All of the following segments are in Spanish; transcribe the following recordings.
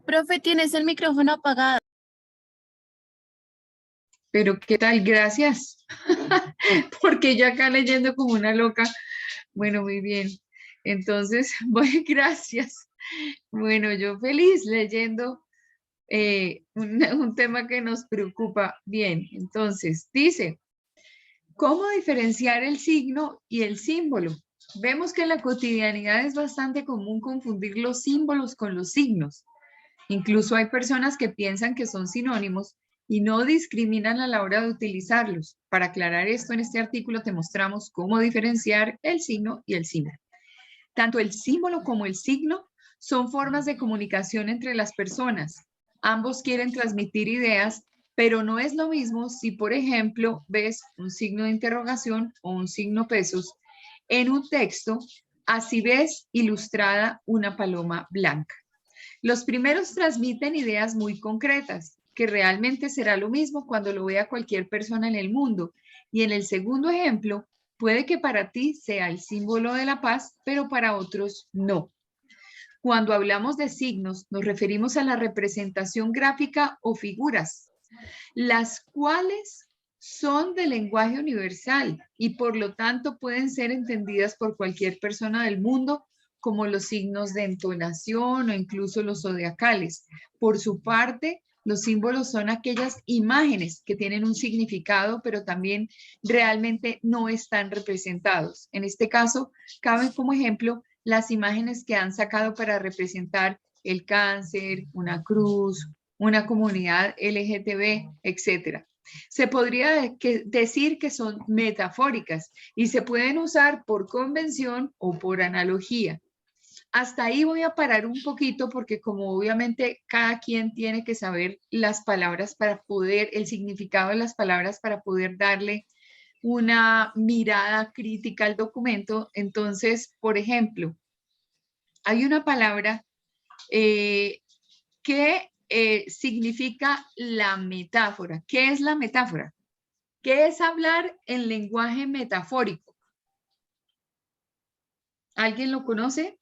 Profe, tienes el micrófono apagado. Pero ¿qué tal? Gracias. Porque yo acá leyendo como una loca. Bueno, muy bien. Entonces, voy, gracias. Bueno, yo feliz leyendo un tema que nos preocupa. Bien, entonces, dice, ¿cómo diferenciar el signo y el símbolo? Vemos que en la cotidianidad es bastante común confundir los símbolos con los signos. Incluso hay personas que piensan que son sinónimos y no discriminan a la hora de utilizarlos. Para aclarar esto, en este artículo te mostramos cómo diferenciar el signo y el símbolo. Tanto el símbolo como el signo son formas de comunicación entre las personas. Ambos quieren transmitir ideas, pero no es lo mismo si, por ejemplo, ves un signo de interrogación o un signo pesos en un texto, así ves ilustrada una paloma blanca. Los primeros transmiten ideas muy concretas, que realmente será lo mismo cuando lo vea cualquier persona en el mundo. Y en el segundo ejemplo, puede que para ti sea el símbolo de la paz, pero para otros no. Cuando hablamos de signos, nos referimos a la representación gráfica o figuras, las cuales son de lenguaje universal y por lo tanto pueden ser entendidas por cualquier persona del mundo, como los signos de entonación o incluso los zodiacales. Por su parte, los símbolos son aquellas imágenes que tienen un significado, pero también realmente no están representados. En este caso, caben como ejemplo las imágenes que han sacado para representar el cáncer, una cruz, una comunidad LGTB, etcétera. Se podría decir que son metafóricas y se pueden usar por convención o por analogía. Hasta ahí voy a parar un poquito porque como obviamente cada quien tiene que saber las palabras para poder, el significado de las palabras para poder darle una mirada crítica al documento. Entonces, por ejemplo, hay una palabra que significa la metáfora. ¿Qué es la metáfora? ¿Qué es hablar en lenguaje metafórico? ¿Alguien lo conoce?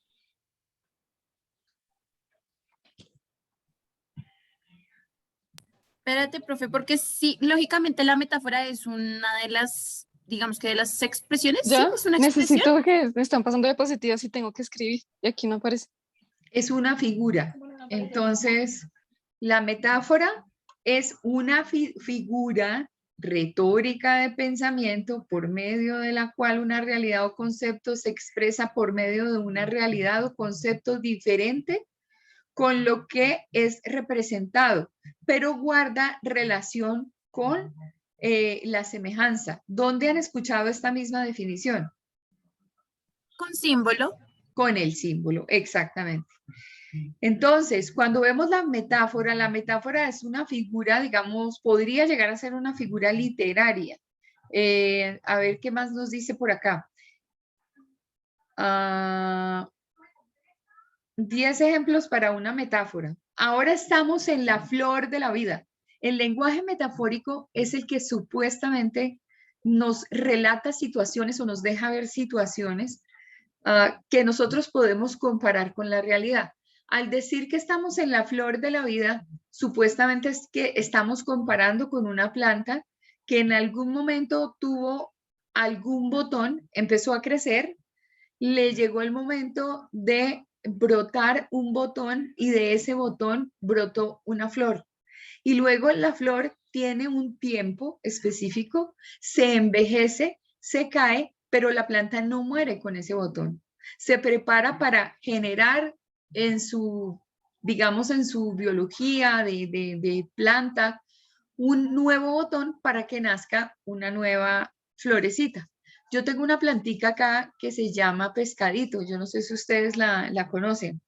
Espérate, profe, porque sí, lógicamente la metáfora es una de las, digamos que de las expresiones, sí, Ya, es una expresión. necesito que me están pasando diapositivas y tengo que escribir. Y aquí no aparece. Es una figura. Entonces, la metáfora es una figura retórica de pensamiento por medio de la cual una realidad o concepto se expresa por medio de una realidad o concepto diferente con lo que es representado, pero guarda relación con la semejanza. ¿Dónde han escuchado esta misma definición? Con símbolo. Con el símbolo, exactamente. Entonces, cuando vemos la metáfora es una figura, digamos, podría llegar a ser una figura literaria. A ver qué más nos dice por acá. 10 ejemplos para una metáfora. Ahora estamos en la flor de la vida. El lenguaje metafórico es el que supuestamente nos relata situaciones o nos deja ver situaciones que nosotros podemos comparar con la realidad. Al decir que estamos en la flor de la vida, supuestamente es que estamos comparando con una planta que en algún momento tuvo algún botón, empezó a crecer, le llegó el momento de brotar un botón y de ese botón brotó una flor. Y luego la flor tiene un tiempo específico, se envejece, se cae, pero la planta no muere con ese botón. Se prepara para generar en su, digamos, en su biología de planta, un nuevo botón para que nazca una nueva florecita. Yo tengo una plantica acá que se llama pescadito. Yo no sé si ustedes la conocen.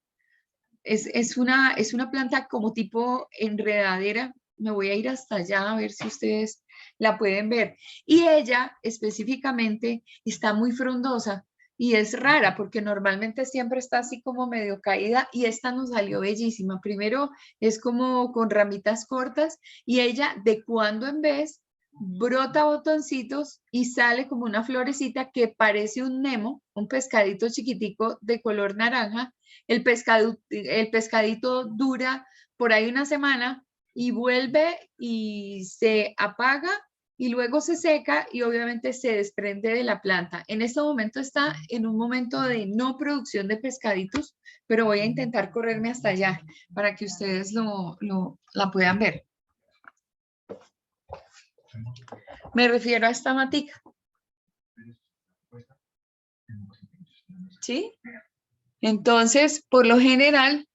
Es una planta como tipo enredadera. Me voy a ir hasta allá a ver si ustedes la pueden ver. Y ella específicamente está muy frondosa y es rara porque normalmente siempre está así como medio caída y esta nos salió bellísima. Primero es como con ramitas cortas y ella de cuando en vez brota botoncitos y sale como una florecita que parece un Nemo, un pescadito chiquitico de color naranja. El pescadito dura por ahí una semana y vuelve y se apaga y luego se seca y obviamente se desprende de la planta. En este momento está en un momento de no producción de pescaditos, pero voy a intentar correrme hasta allá para que ustedes la puedan ver. Me refiero a esta matica. ¿Sí? Entonces, por lo general,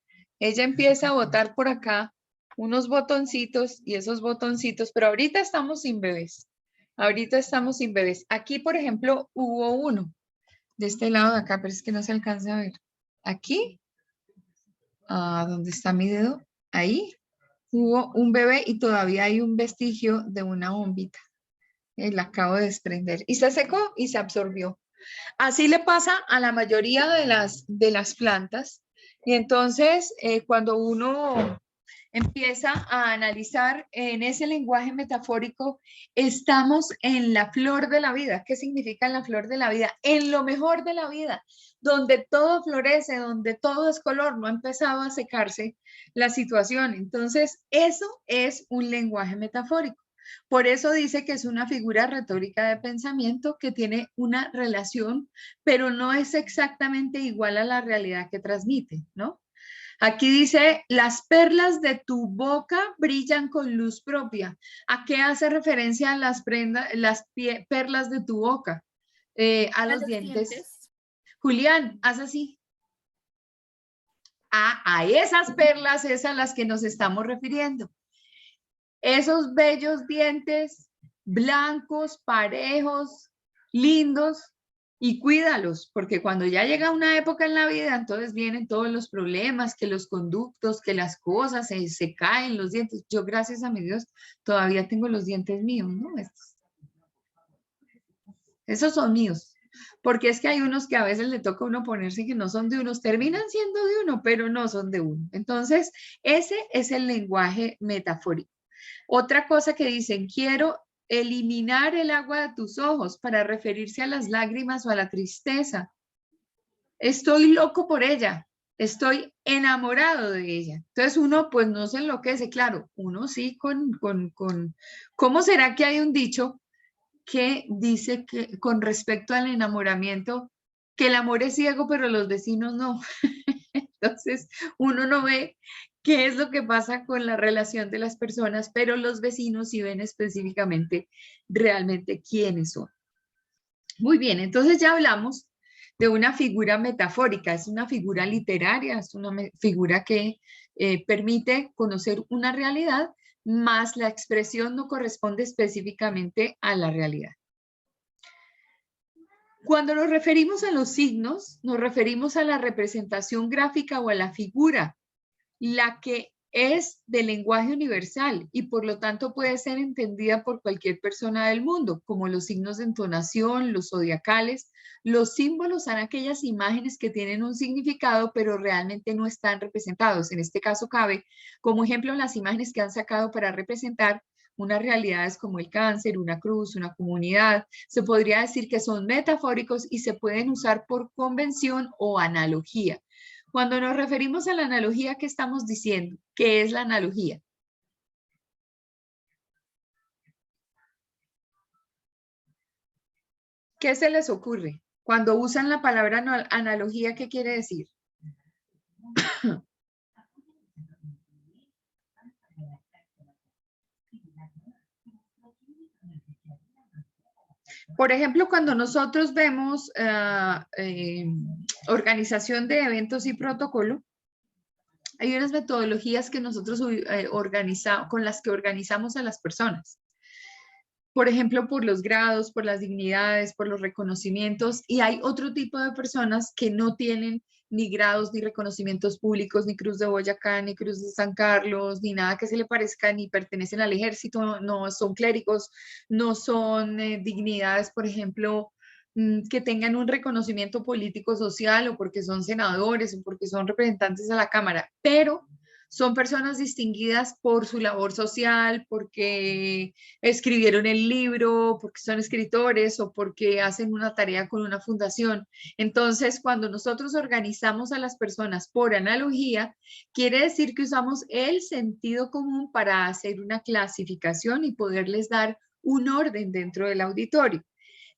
ella empieza a botar por acá unos botoncitos y esos botoncitos, pero ahorita estamos sin bebés. Ahorita estamos sin bebés. Aquí, por ejemplo, hubo uno de este lado de acá, pero es que no se alcanza a ver. Aquí, ¿dónde está mi dedo? Ahí hubo un bebé y todavía hay un vestigio de una bombita. La acabo de desprender y se secó y se absorbió. Así le pasa a la mayoría de las plantas. Y entonces, cuando uno empieza a analizar en ese lenguaje metafórico, estamos en la flor de la vida. ¿Qué significa en la flor de la vida? En lo mejor de la vida, donde todo florece, donde todo es color, no ha empezado a secarse la situación. Entonces, eso es un lenguaje metafórico. Por eso dice que es una figura retórica de pensamiento que tiene una relación, pero no es exactamente igual a la realidad que transmite, ¿no? Aquí dice, las perlas de tu boca brillan con luz propia. ¿A qué hace referencia las perlas de tu boca? A los dientes. Julián, haz así. A esas perlas es a las que nos estamos refiriendo. Esos bellos dientes blancos, parejos, lindos, y cuídalos, porque cuando ya llega una época en la vida, entonces vienen todos los problemas, que los conductos, que las cosas, se caen los dientes. Yo, gracias a mi Dios, todavía tengo los dientes míos, ¿no? Esos son míos, porque es que hay unos que a veces le toca a uno ponerse que no son de unos, terminan siendo de uno, pero no son de uno. Entonces, ese es el lenguaje metafórico. Otra cosa que dicen, quiero eliminar el agua de tus ojos para referirse a las lágrimas o a la tristeza. Estoy loco por ella, estoy enamorado de ella. Entonces uno pues no se enloquece, claro, uno sí ¿cómo será que hay un dicho que dice que con respecto al enamoramiento, que el amor es ciego pero los vecinos no? Entonces uno no ve qué es lo que pasa con la relación de las personas, pero los vecinos sí ven específicamente realmente quiénes son. Muy bien, entonces ya hablamos de una figura metafórica, es una figura literaria, es una figura que permite conocer una realidad, más la expresión no corresponde específicamente a la realidad. Cuando nos referimos a los signos, nos referimos a la representación gráfica o a la figura, la que es de lenguaje universal y por lo tanto puede ser entendida por cualquier persona del mundo, como los signos de entonación, los zodiacales. Los símbolos son aquellas imágenes que tienen un significado, pero realmente no están representados. En este caso cabe como ejemplo las imágenes que han sacado para representar unas realidades como el cáncer, una cruz, una comunidad. Se podría decir que son metafóricos y se pueden usar por convención o analogía. Cuando nos referimos a la analogía, ¿qué estamos diciendo? ¿Qué es la analogía? ¿Qué se les ocurre? Cuando usan la palabra analogía, ¿qué quiere decir? Por ejemplo, cuando nosotros vemos organización de eventos y protocolo, hay unas metodologías que nosotros con las que organizamos a las personas. Por ejemplo, por los grados, por las dignidades, por los reconocimientos, y hay otro tipo de personas que no tienen ni grados, ni reconocimientos públicos, ni Cruz de Boyacá, ni Cruz de San Carlos, ni nada que se le parezca, ni pertenecen al ejército, no son clérigos, no son dignidades, por ejemplo, que tengan un reconocimiento político social o porque son senadores o porque son representantes a la Cámara, pero Son personas distinguidas por su labor social, porque escribieron el libro, porque son escritores o porque hacen una tarea con una fundación. Entonces, cuando nosotros organizamos a las personas por analogía, quiere decir que usamos el sentido común para hacer una clasificación y poderles dar un orden dentro del auditorio.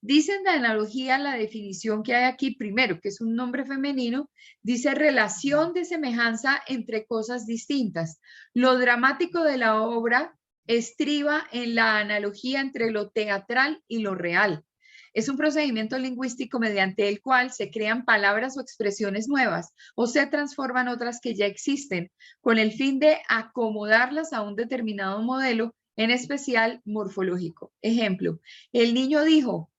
Dicen de analogía la definición que hay aquí primero, que es un nombre femenino, dice relación de semejanza entre cosas distintas. Lo dramático de la obra estriba en la analogía entre lo teatral y lo real. Es un procedimiento lingüístico mediante el cual se crean palabras o expresiones nuevas o se transforman otras que ya existen con el fin de acomodarlas a un determinado modelo, en especial morfológico. Ejemplo, el niño dijo,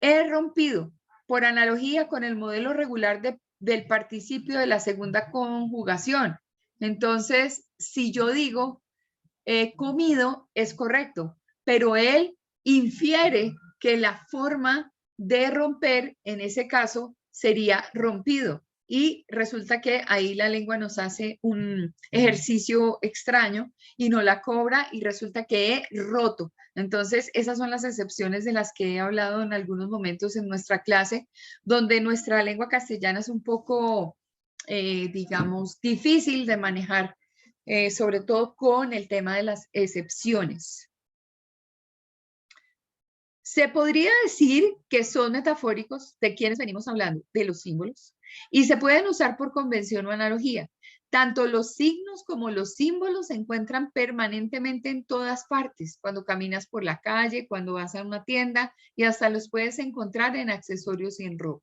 he rompido, por analogía con el modelo regular del participio de la segunda conjugación. Entonces, si yo digo he comido, es correcto, pero él infiere que la forma de romper, en ese caso, sería rompido. Y resulta que ahí la lengua nos hace un ejercicio extraño y no la cobra y resulta que he roto. Entonces, esas son las excepciones de las que he hablado en algunos momentos en nuestra clase, donde nuestra lengua castellana es un poco, digamos, difícil de manejar, sobre todo con el tema de las excepciones. Se podría decir que son metafóricos de quienes venimos hablando, de los símbolos, y se pueden usar por convención o analogía. Tanto los signos como los símbolos se encuentran permanentemente en todas partes, cuando caminas por la calle, cuando vas a una tienda y hasta los puedes encontrar en accesorios y en ropa.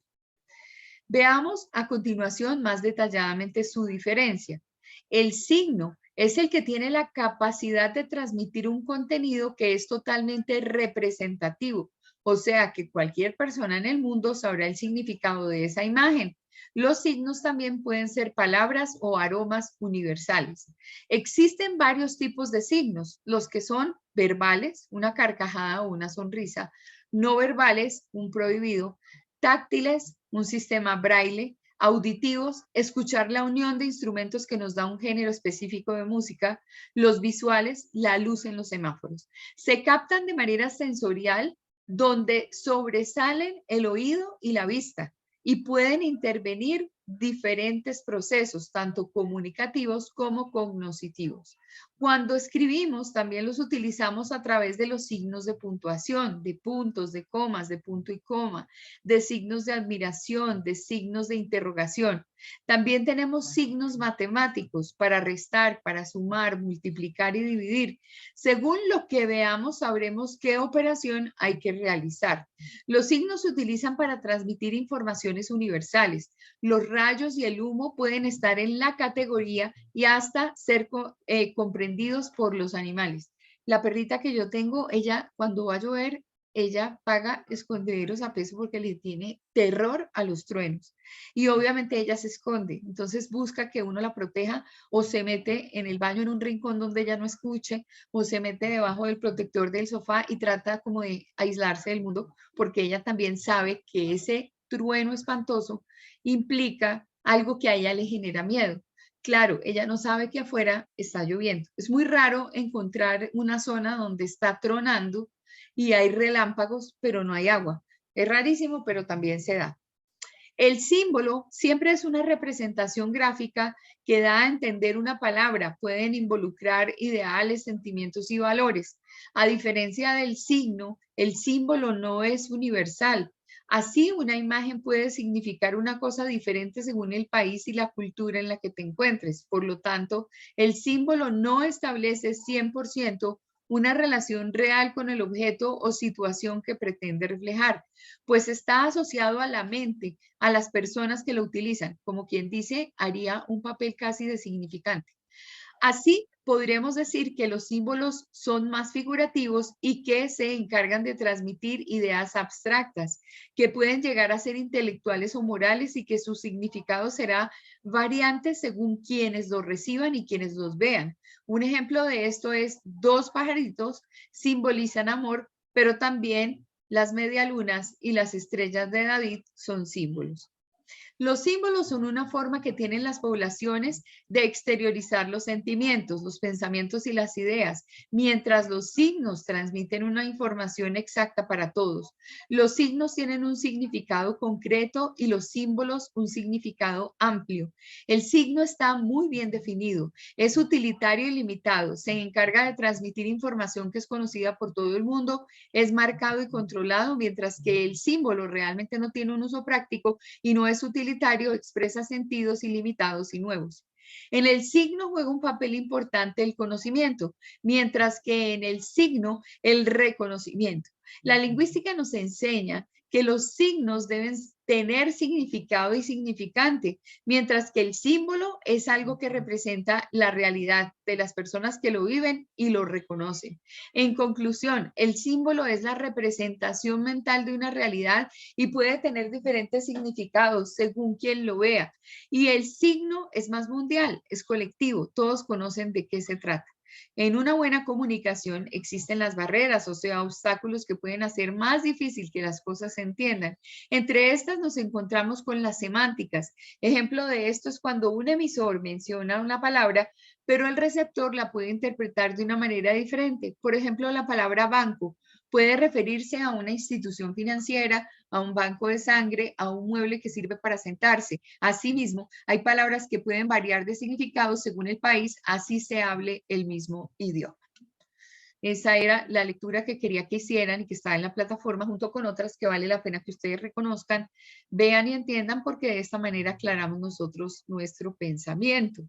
Veamos a continuación más detalladamente su diferencia. El signo es el que tiene la capacidad de transmitir un contenido que es totalmente representativo, o sea que cualquier persona en el mundo sabrá el significado de esa imagen. Los signos también pueden ser palabras o aromas universales. Existen varios tipos de signos, los que son verbales, una carcajada o una sonrisa, no verbales, un prohibido, táctiles, un sistema braille, auditivos, escuchar la unión de instrumentos que nos da un género específico de música, los visuales, la luz en los semáforos. Se captan de manera sensorial donde sobresalen el oído y la vista y pueden intervenir diferentes procesos, tanto comunicativos como cognitivos. Cuando escribimos, también los utilizamos a través de los signos de puntuación, de puntos, de comas, de punto y coma, de signos de admiración, de signos de interrogación. También tenemos signos matemáticos para restar, para sumar, multiplicar y dividir. Según lo que veamos, sabremos qué operación hay que realizar. Los signos se utilizan para transmitir informaciones universales. Los rayos y el humo pueden estar en la categoría y hasta ser comprendidos por los animales. La perrita que yo tengo, ella cuando va a llover, ella paga escondederos a peso porque le tiene terror a los truenos. Y obviamente ella se esconde, entonces busca que uno la proteja o se mete en el baño en un rincón donde ella no escuche o se mete debajo del protector del sofá y trata como de aislarse del mundo porque ella también sabe que ese trueno espantoso implica algo que a ella le genera miedo. Claro, ella no sabe que afuera está lloviendo. Es muy raro encontrar una zona donde está tronando y hay relámpagos, pero no hay agua. Es rarísimo, pero también se da. El símbolo siempre es una representación gráfica que da a entender una palabra. Pueden involucrar ideales, sentimientos y valores. A diferencia del signo, el símbolo no es universal. Así, una imagen puede significar una cosa diferente según el país y la cultura en la que te encuentres. Por lo tanto, el símbolo no establece 100% una relación real con el objeto o situación que pretende reflejar, pues está asociado a la mente, a las personas que lo utilizan, como quien dice, haría un papel casi de significante. Así, podremos decir que los símbolos son más figurativos y que se encargan de transmitir ideas abstractas, que pueden llegar a ser intelectuales o morales y que su significado será variante según quienes los reciban y quienes los vean. Un ejemplo de esto es dos pajaritos simbolizan amor, pero también las medialunas y las estrellas de David son símbolos. Los símbolos son una forma que tienen las poblaciones de exteriorizar los sentimientos, los pensamientos y las ideas, mientras los signos transmiten una información exacta para todos. Los signos tienen un significado concreto y los símbolos un significado amplio. El signo está muy bien definido, es utilitario y limitado, se encarga de transmitir información que es conocida por todo el mundo, es marcado y controlado, mientras que el símbolo realmente no tiene un uso práctico y no es utilitario, expresa sentidos ilimitados y nuevos. En el signo juega un papel importante el conocimiento, mientras que en el signo el reconocimiento. La lingüística nos enseña que los signos deben tener significado y significante, mientras que el símbolo es algo que representa la realidad de las personas que lo viven y lo reconocen. En conclusión, el símbolo es la representación mental de una realidad y puede tener diferentes significados según quien lo vea. Y el signo es más mundial, es colectivo, todos conocen de qué se trata. En una buena comunicación existen las barreras, o sea, obstáculos que pueden hacer más difícil que las cosas se entiendan. Entre estas nos encontramos con las semánticas. Ejemplo de esto es cuando un emisor menciona una palabra, pero el receptor la puede interpretar de una manera diferente. Por ejemplo, la palabra banco puede referirse a una institución financiera, a un banco de sangre, a un mueble que sirve para sentarse. Asimismo, hay palabras que pueden variar de significado según el país, así se hable el mismo idioma. Esa era la lectura que quería que hicieran y que está en la plataforma junto con otras que vale la pena que ustedes reconozcan, vean y entiendan, porque de esta manera aclaramos nosotros nuestro pensamiento.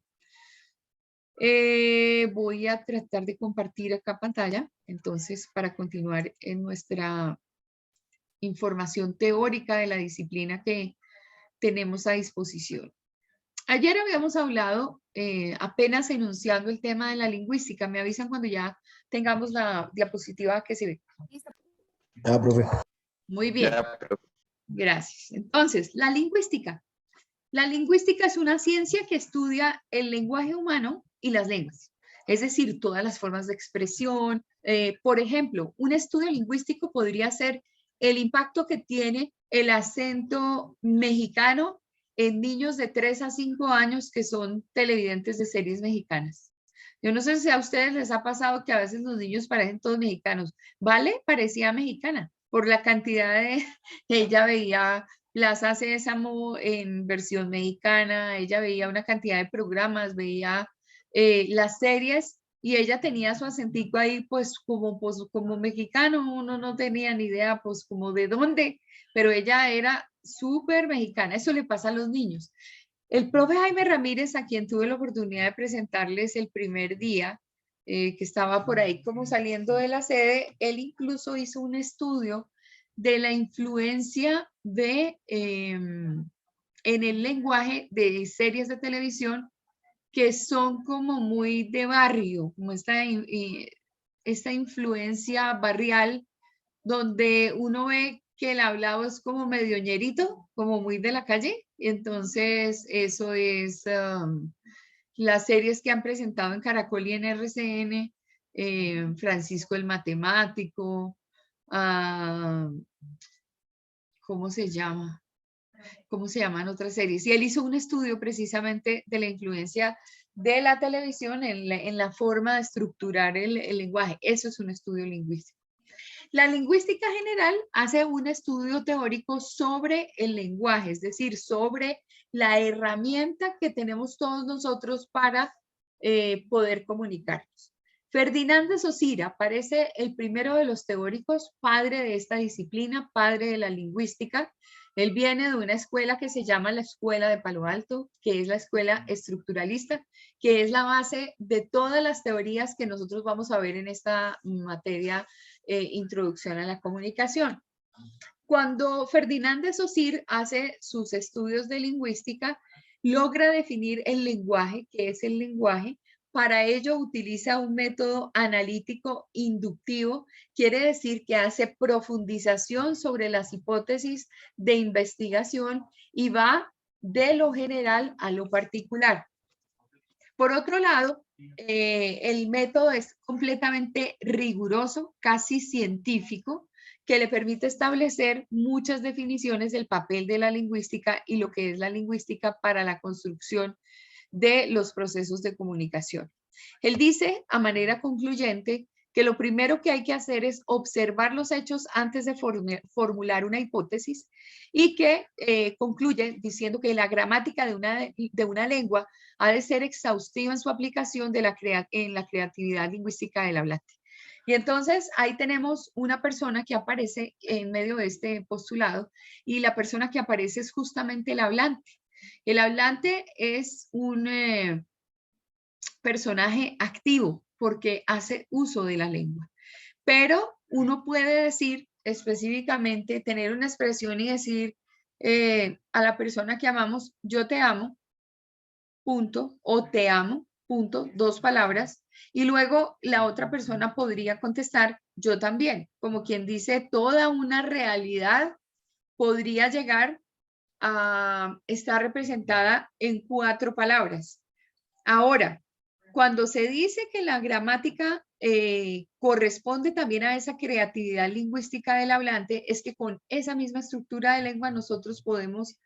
Voy a tratar de compartir acá pantalla, entonces, para continuar en nuestra información teórica de la disciplina que tenemos a disposición. Ayer habíamos hablado, apenas enunciando el tema de la lingüística. Me avisan cuando ya tengamos la diapositiva que se ve. Ah, profe. Muy bien. Gracias. Entonces, la lingüística. La lingüística es una ciencia que estudia el lenguaje humano y las lenguas, es decir, todas las formas de expresión. Por ejemplo, un estudio lingüístico podría ser el impacto que tiene el acento mexicano en niños de 3 a 5 años que son televidentes de series mexicanas. Yo no sé si a ustedes les ha pasado que a veces los niños parecen todos mexicanos. Vale, parecía mexicana por la cantidad de... Ella veía Plaza Sésamo en versión mexicana, ella veía una cantidad de programas, veía las series y ella tenía su acentico ahí pues como mexicano, uno no tenía ni idea pues como de dónde, pero ella era súper mexicana. Eso le pasa a los niños. El profe Jaime Ramírez, a quien tuve la oportunidad de presentarles el primer día, que estaba por ahí como saliendo de la sede, él incluso hizo un estudio de la influencia de, en el lenguaje de series de televisión que son como muy de barrio, como esta influencia barrial, donde uno ve que el hablado es como medio ñerito, como muy de la calle. Entonces, eso es las series que han presentado en Caracol y en RCN, Francisco el Matemático, ¿cómo se llama? ¿Cómo se llaman otras series? Y él hizo un estudio precisamente de la influencia de la televisión en la forma de estructurar el lenguaje. Eso es un estudio lingüístico. La lingüística general hace un estudio teórico sobre el lenguaje, es decir, sobre la herramienta que tenemos todos nosotros para poder comunicarnos. Ferdinand de Saussure parece el primero de los teóricos, padre de esta disciplina, padre de la lingüística. Él viene de una escuela que se llama la Escuela de Palo Alto, que es la escuela estructuralista, que es la base de todas las teorías que nosotros vamos a ver en esta materia, Introducción a la Comunicación. Cuando Ferdinand de Saussure hace sus estudios de lingüística, logra definir el lenguaje, qué es el lenguaje. Para ello utiliza un método analítico inductivo, quiere decir que hace profundización sobre las hipótesis de investigación y va de lo general a lo particular. Por otro lado, el método es completamente riguroso, casi científico, que le permite establecer muchas definiciones del papel de la lingüística y lo que es la lingüística para la construcción de los procesos de comunicación. Él dice, a manera concluyente, que lo primero que hay que hacer es observar los hechos antes de formular una hipótesis y que concluye diciendo que la gramática de una lengua ha de ser exhaustiva en su aplicación en la creatividad lingüística del hablante. Y entonces ahí tenemos una persona que aparece en medio de este postulado y la persona que aparece es justamente el hablante. El hablante es un personaje activo porque hace uso de la lengua. Pero uno puede decir específicamente, tener una expresión y decir a la persona que amamos, yo te amo, punto, o te amo, punto, 2 palabras, y luego la otra persona podría contestar, yo también, como quien dice, toda una realidad podría llegar a estar representada en 4 palabras. Ahora, cuando se dice que la gramática corresponde también a esa creatividad lingüística del hablante, es que con esa misma estructura de lengua nosotros podemos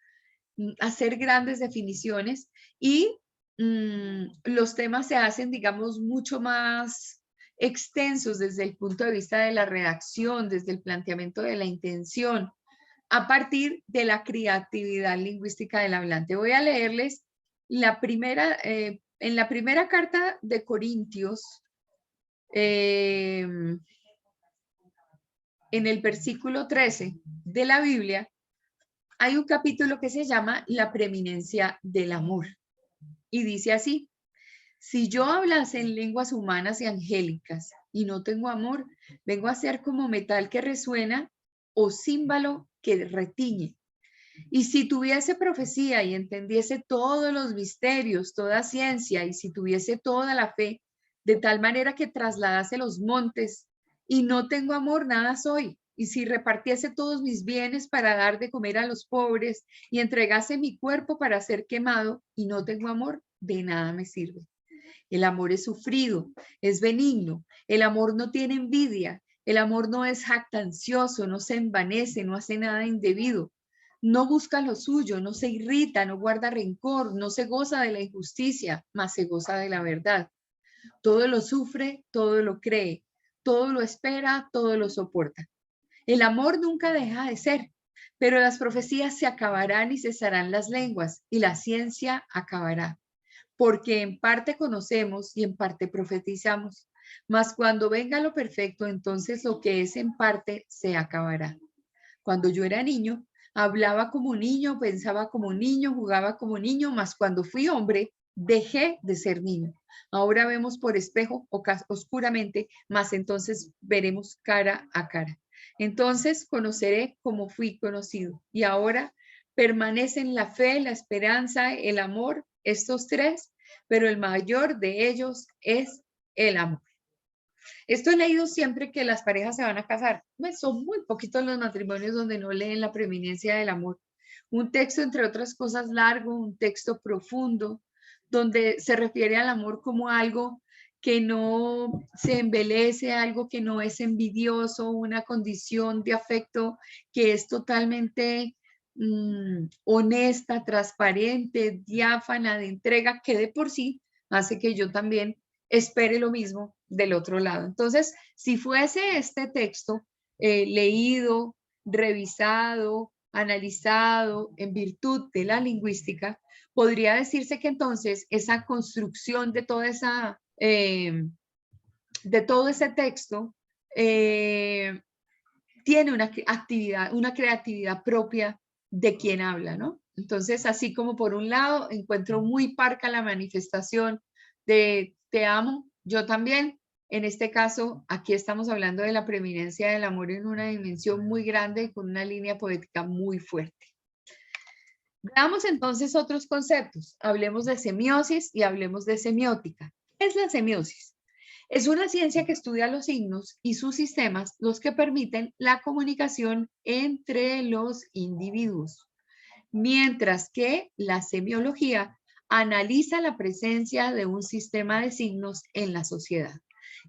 hacer grandes definiciones y los temas se hacen, digamos, mucho más extensos desde el punto de vista de la redacción, desde el planteamiento de la intención, a partir de la creatividad lingüística del hablante. Voy a leerles la primera, en la primera carta de Corintios, en el versículo 13 de la Biblia, hay un capítulo que se llama La preeminencia del amor. Y dice así, si yo hablase en lenguas humanas y angélicas y no tengo amor, vengo a ser como metal que resuena o címbalo que retiñe. Y si tuviese profecía y entendiese todos los misterios, toda ciencia, y si tuviese toda la fe, de tal manera que trasladase los montes, y no tengo amor, nada soy. Y si repartiese todos mis bienes para dar de comer a los pobres, y entregase mi cuerpo para ser quemado, y no tengo amor, de nada me sirve. El amor es sufrido, es benigno, el amor no tiene envidia, el amor no es jactancioso, no se envanece, no hace nada indebido. No busca lo suyo, no se irrita, no guarda rencor, no se goza de la injusticia, mas se goza de la verdad. Todo lo sufre, todo lo cree, todo lo espera, todo lo soporta. El amor nunca deja de ser, pero las profecías se acabarán y cesarán las lenguas, y la ciencia acabará. Porque en parte conocemos y en parte profetizamos, mas cuando venga lo perfecto, entonces lo que es en parte se acabará. Cuando yo era niño, hablaba como niño, pensaba como niño, jugaba como niño, mas cuando fui hombre, dejé de ser niño. Ahora vemos por espejo oscuramente, mas entonces veremos cara a cara. Entonces conoceré como fui conocido. Y ahora permanecen la fe, la esperanza, el amor, estos 3, pero el mayor de ellos es el amor. Esto he leído siempre que las parejas se van a casar. Son muy poquitos los matrimonios donde no leen la preeminencia del amor. Un texto, entre otras cosas, largo, un texto profundo, donde se refiere al amor como algo que no se embelece, algo que no es envidioso, una condición de afecto que es totalmente honesta, transparente, diáfana, de entrega, que de por sí hace que yo también espere lo mismo del otro lado. Entonces, si fuese este texto leído, revisado, analizado en virtud de la lingüística, podría decirse que entonces esa construcción de toda esa, de todo ese texto tiene una actividad, una creatividad propia de quien habla, ¿no? Entonces, así como por un lado encuentro muy parca la manifestación de te amo, yo también. En este caso, aquí estamos hablando de la preeminencia del amor en una dimensión muy grande y con una línea poética muy fuerte. Veamos entonces otros conceptos. Hablemos de semiosis y hablemos de semiótica. ¿Qué es la semiosis? Es una ciencia que estudia los signos y sus sistemas, los que permiten la comunicación entre los individuos. Mientras que la semiología analiza la presencia de un sistema de signos en la sociedad.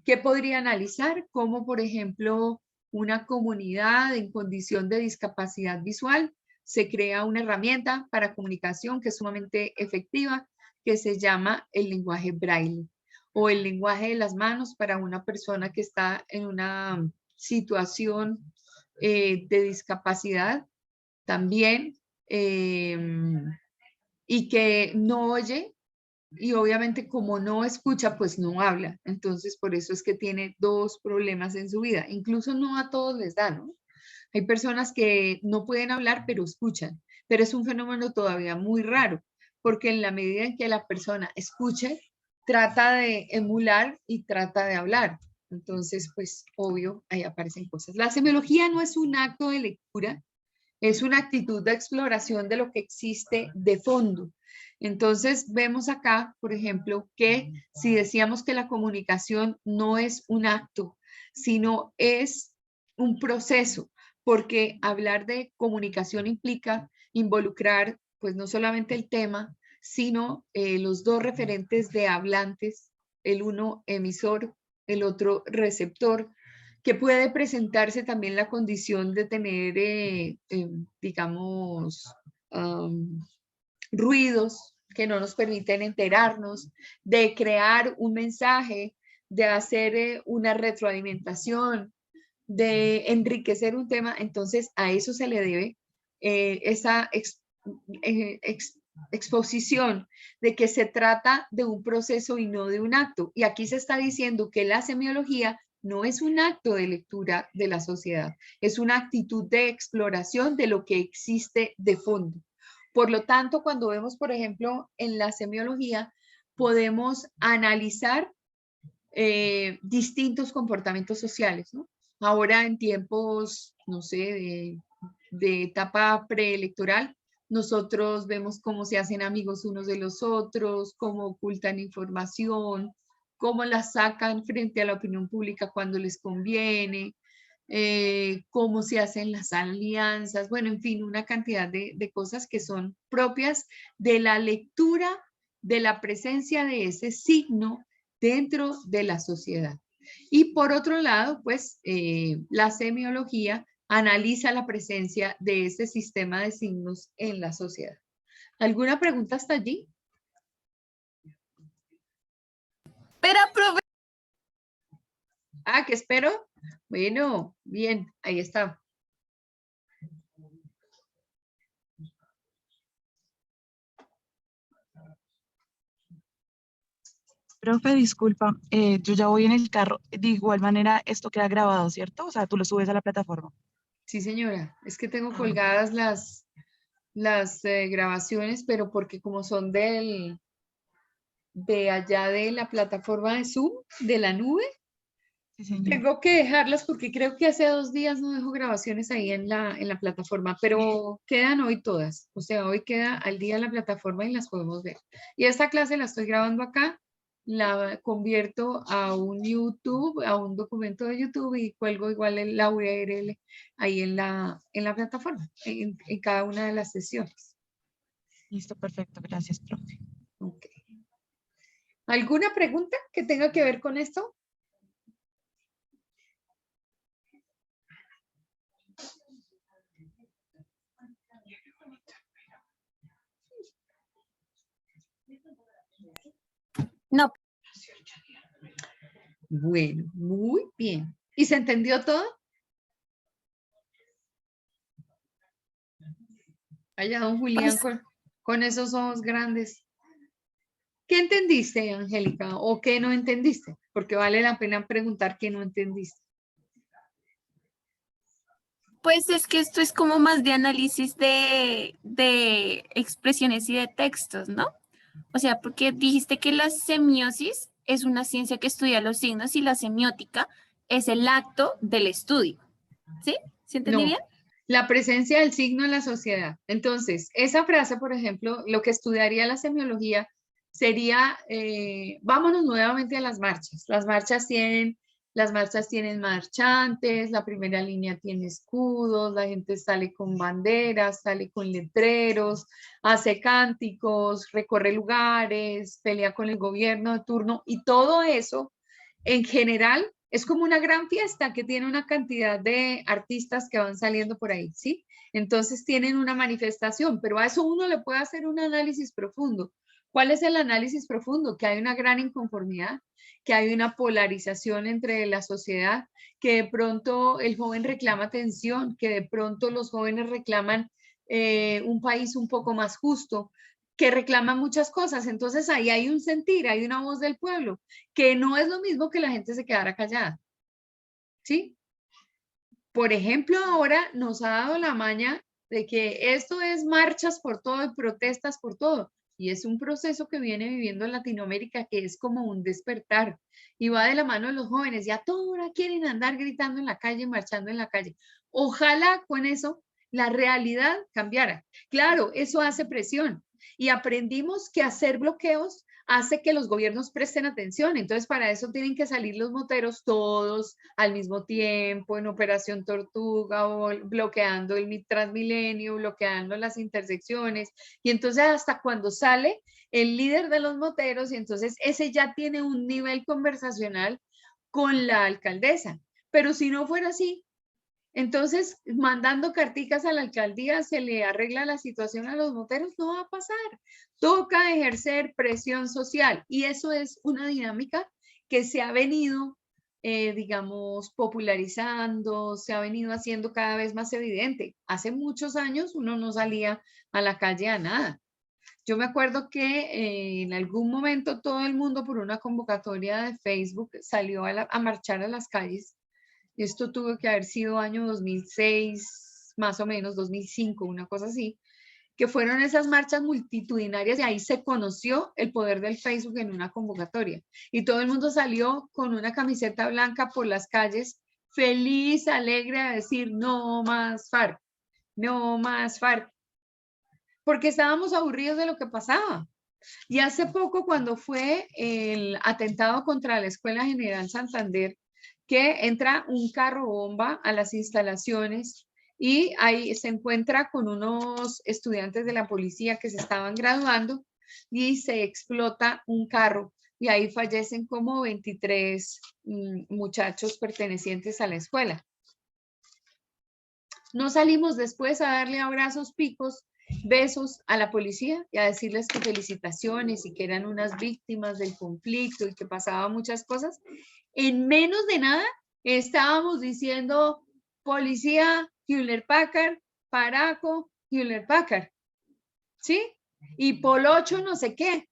¿Qué podría analizar? Como por ejemplo una comunidad en condición de discapacidad visual, se crea una herramienta para comunicación que es sumamente efectiva, que se llama el lenguaje braille o el lenguaje de las manos para una persona que está en una situación de discapacidad también y que no oye y obviamente como no escucha, pues no habla. Entonces, por eso es que tiene dos problemas en su vida. Incluso no a todos les da, ¿no? Hay personas que no pueden hablar, pero escuchan. Pero es un fenómeno todavía muy raro, porque en la medida en que la persona escuche, trata de emular y trata de hablar. Entonces, pues, obvio, ahí aparecen cosas. La semiología no es un acto de lectura, es una actitud de exploración de lo que existe de fondo. Entonces, vemos acá, por ejemplo, que si decíamos que la comunicación no es un acto, sino es un proceso, porque hablar de comunicación implica involucrar, pues no solamente el tema, sino los dos referentes de hablantes, el uno emisor, el otro receptor, que puede presentarse también la condición de tener, digamos, ruidos que no nos permiten enterarnos, de crear un mensaje, de hacer una retroalimentación, de enriquecer un tema. Entonces a eso se le debe esa exposición de que se trata de un proceso y no de un acto. Y aquí se está diciendo que la semiología no es un acto de lectura de la sociedad, es una actitud de exploración de lo que existe de fondo. Por lo tanto, cuando vemos, por ejemplo, en la semiología, podemos analizar distintos comportamientos sociales, ¿no? Ahora en tiempos, no sé, de etapa preelectoral, nosotros vemos cómo se hacen amigos unos de los otros, cómo ocultan información, cómo la sacan frente a la opinión pública cuando les conviene, cómo se hacen las alianzas, bueno, en fin, una cantidad de cosas que son propias de la lectura de la presencia de ese signo dentro de la sociedad. Y por otro lado, pues la semiología analiza la presencia de ese sistema de signos en la sociedad. ¿Alguna pregunta hasta allí? Pero, profe, Ah, ¿qué espero? Bueno, bien, ahí está. Profe, disculpa, yo ya voy en el carro. De igual manera, esto queda grabado, ¿cierto? O sea, tú lo subes a la plataforma. Sí, señora, es que tengo colgadas las grabaciones, pero porque como son de allá de la plataforma de Zoom, de la nube, Sí, señor. tengo que dejarlas porque creo que hace 2 días no dejo grabaciones ahí en la plataforma, pero quedan hoy todas. O sea, hoy queda al día la plataforma y las podemos ver. Y esta clase la estoy grabando acá, la convierto a un YouTube, a un documento de YouTube y cuelgo igual la URL ahí en la plataforma, en cada una de las sesiones. Listo, perfecto. Gracias, profe. Ok. ¿Alguna pregunta que tenga que ver con esto? no, Bueno, muy bien. ¿Y se entendió todo? Allá, don Julián, Pues- con esos ojos grandes. ¿Qué entendiste, Angélica? ¿O qué no entendiste? Porque vale la pena preguntar qué no entendiste. pues es que esto es como más de análisis de expresiones y de textos, ¿no? O sea, porque dijiste que la semiosis es una ciencia que estudia los signos y la semiótica es el acto del estudio. ¿Sí? ¿Sí entendí No, bien? la presencia del signo en la sociedad. Entonces, esa frase, por ejemplo, lo que estudiaría la semiología sería, vámonos nuevamente a las marchas. Las marchas tienen marchantes, la primera línea tiene escudos, la gente sale con banderas, sale con letreros, hace cánticos, recorre lugares, pelea con el gobierno de turno y todo eso en general Es como una gran fiesta que tiene una cantidad de artistas que van saliendo por ahí, ¿sí? Entonces tienen una manifestación, pero a eso uno le puede hacer un análisis profundo. ¿Cuál es el análisis profundo? Que hay una gran inconformidad, que hay una polarización entre la sociedad, que de pronto el joven reclama atención, que de pronto los jóvenes reclaman un país un poco más justo, que reclaman muchas cosas. Entonces ahí hay un sentir, hay una voz del pueblo, que no es lo mismo que la gente se quedara callada, ¿sí? Por ejemplo, ahora nos ha dado la maña de que esto es marchas por todo y protestas por todo. Y es un proceso que viene viviendo en Latinoamérica que es como un despertar y va de la mano de los jóvenes. Ya toda hora quieren andar gritando en la calle, marchando en la calle. Ojalá con eso la realidad cambiara. Claro, eso hace presión y aprendimos que hacer bloqueos hace que los gobiernos presten atención. Entonces, para eso tienen que salir los moteros todos al mismo tiempo, en Operación Tortuga, o bloqueando el Transmilenio, bloqueando las intersecciones. Y entonces, hasta cuando sale el líder de los moteros, y entonces ese ya tiene un nivel conversacional con la alcaldesa. Pero si no fuera así, entonces, mandando carticas a la alcaldía, ¿se le arregla la situación a los moteros? No va a pasar. Toca ejercer presión social y eso es una dinámica que se ha venido, digamos, popularizando, se ha venido haciendo cada vez más evidente. Hace muchos años uno no salía a la calle a nada. Yo me acuerdo que en algún momento todo el mundo por una convocatoria de Facebook salió a marchar a las calles. Esto tuvo que haber sido año 2006, más o menos, 2005, una cosa así, que fueron esas marchas multitudinarias y ahí se conoció el poder del Facebook en una convocatoria. Y todo el mundo salió con una camiseta blanca por las calles, feliz, alegre, a decir no más FARC, no más FARC, porque estábamos aburridos de lo que pasaba. Y hace poco, cuando fue el atentado contra la Escuela General Santander, que entra un carro bomba a las instalaciones y ahí se encuentra con unos estudiantes de la policía que se estaban graduando y se explota un carro y ahí fallecen como 23 muchachos pertenecientes a la escuela. No salimos después a darle abrazos, picos, besos a la policía y a decirles que felicitaciones y que eran unas víctimas del conflicto y que pasaban muchas cosas. En menos de nada estábamos diciendo policía, Hewlett Packard, Paraco, Hewlett Packard, ¿sí? Y Polocho no sé qué.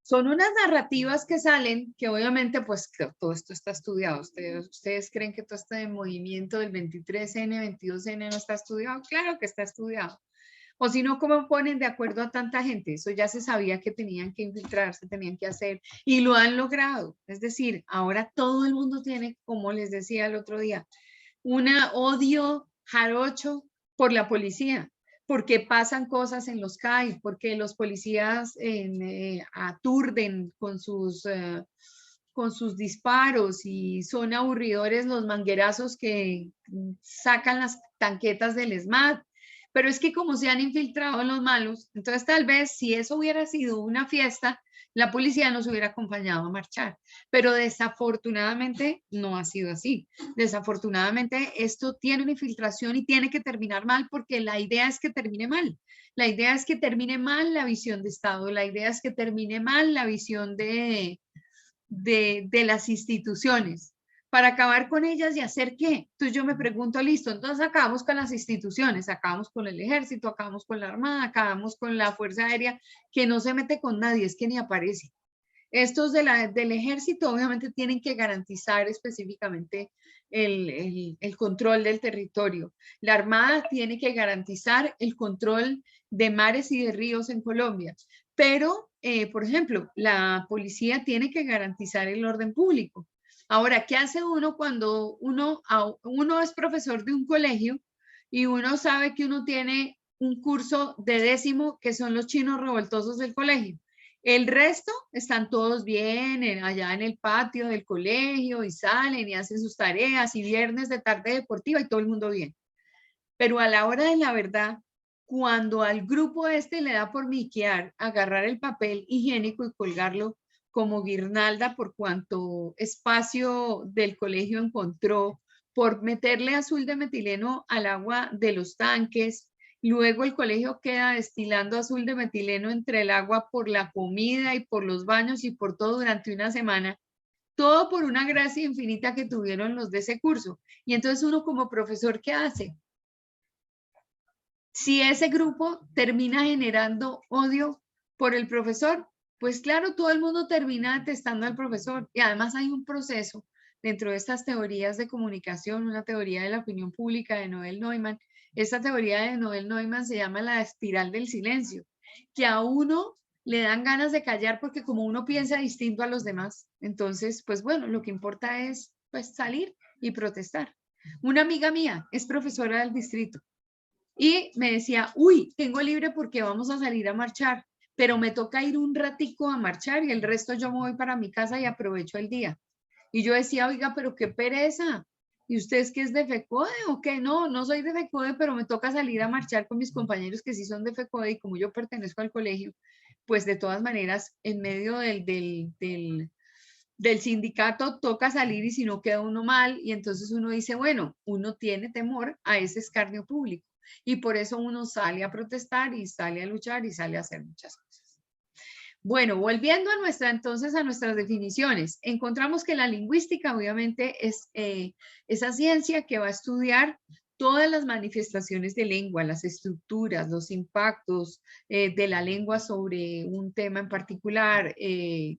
Son unas narrativas que salen que obviamente pues todo esto está estudiado. ¿Ustedes creen que todo este movimiento del 23N, 22N no está estudiado? Claro que está estudiado. O si no, ¿cómo ponen de acuerdo a tanta gente? Eso ya se sabía que tenían que infiltrarse, tenían que hacer y lo han logrado. Es decir, ahora todo el mundo tiene, como les decía el otro día, un odio jarocho por la policía, porque pasan cosas en los CAI, porque los policías aturden con sus disparos y son aburridores los manguerazos que sacan las tanquetas del ESMAD. Pero es que como se han infiltrado los malos, entonces tal vez si eso hubiera sido una fiesta, la policía nos hubiera acompañado a marchar. Pero desafortunadamente no ha sido así. Desafortunadamente esto tiene una infiltración y tiene que terminar mal porque la idea es que termine mal. La idea es que termine mal la visión de Estado, la idea es que termine mal la visión de las instituciones. Para acabar con ellas y hacer qué. Entonces yo me pregunto, listo, entonces acabamos con las instituciones, acabamos con el ejército, acabamos con la armada, acabamos con la fuerza aérea, que no se mete con nadie, es que ni aparece. Estos del ejército obviamente tienen que garantizar específicamente el control del territorio. La armada tiene que garantizar el control de mares y de ríos en Colombia. Pero, por ejemplo, la policía tiene que garantizar el orden público. Ahora, ¿qué hace uno cuando uno es profesor de un colegio y uno sabe que uno tiene un curso de 10º que son los chinos revoltosos del colegio? El resto están todos bien allá en el patio del colegio y salen y hacen sus tareas y viernes de tarde deportiva y todo el mundo bien. Pero a la hora de la verdad, cuando al grupo le da por miquear, agarrar el papel higiénico y colgarlo como guirnalda por cuanto espacio del colegio encontró, por meterle azul de metileno al agua de los tanques. Luego el colegio queda destilando azul de metileno entre el agua por la comida y por los baños y por todo durante una semana. Todo por una gracia infinita que tuvieron los de ese curso. Y entonces uno como profesor, ¿qué hace? Si ese grupo termina generando odio por el profesor, pues claro, todo el mundo termina detestando al profesor. Y además hay un proceso dentro de estas teorías de comunicación, una teoría de la opinión pública de Noel Neumann. Esta teoría de Noel Neumann se llama la espiral del silencio, que a uno le dan ganas de callar porque como uno piensa distinto a los demás, entonces, pues bueno, lo que importa es pues salir y protestar. Una amiga mía es profesora del distrito y me decía, uy, tengo libre porque vamos a salir a marchar, pero me toca ir un ratico a marchar y el resto yo me voy para mi casa y aprovecho el día. Y yo decía, oiga, pero qué pereza. ¿Y usted es que es de FECODE o qué? No, no soy de FECODE, pero me toca salir a marchar con mis compañeros que sí son de FECODE y como yo pertenezco al colegio, pues de todas maneras, en medio del sindicato toca salir y si no queda uno mal y entonces uno dice, bueno, uno tiene temor a ese escarnio público y por eso uno sale a protestar y sale a luchar y sale a hacer muchas cosas. Bueno, volviendo entonces a nuestras definiciones, encontramos que la lingüística obviamente es esa ciencia que va a estudiar todas las manifestaciones de lengua, las estructuras, los impactos de la lengua sobre un tema en particular,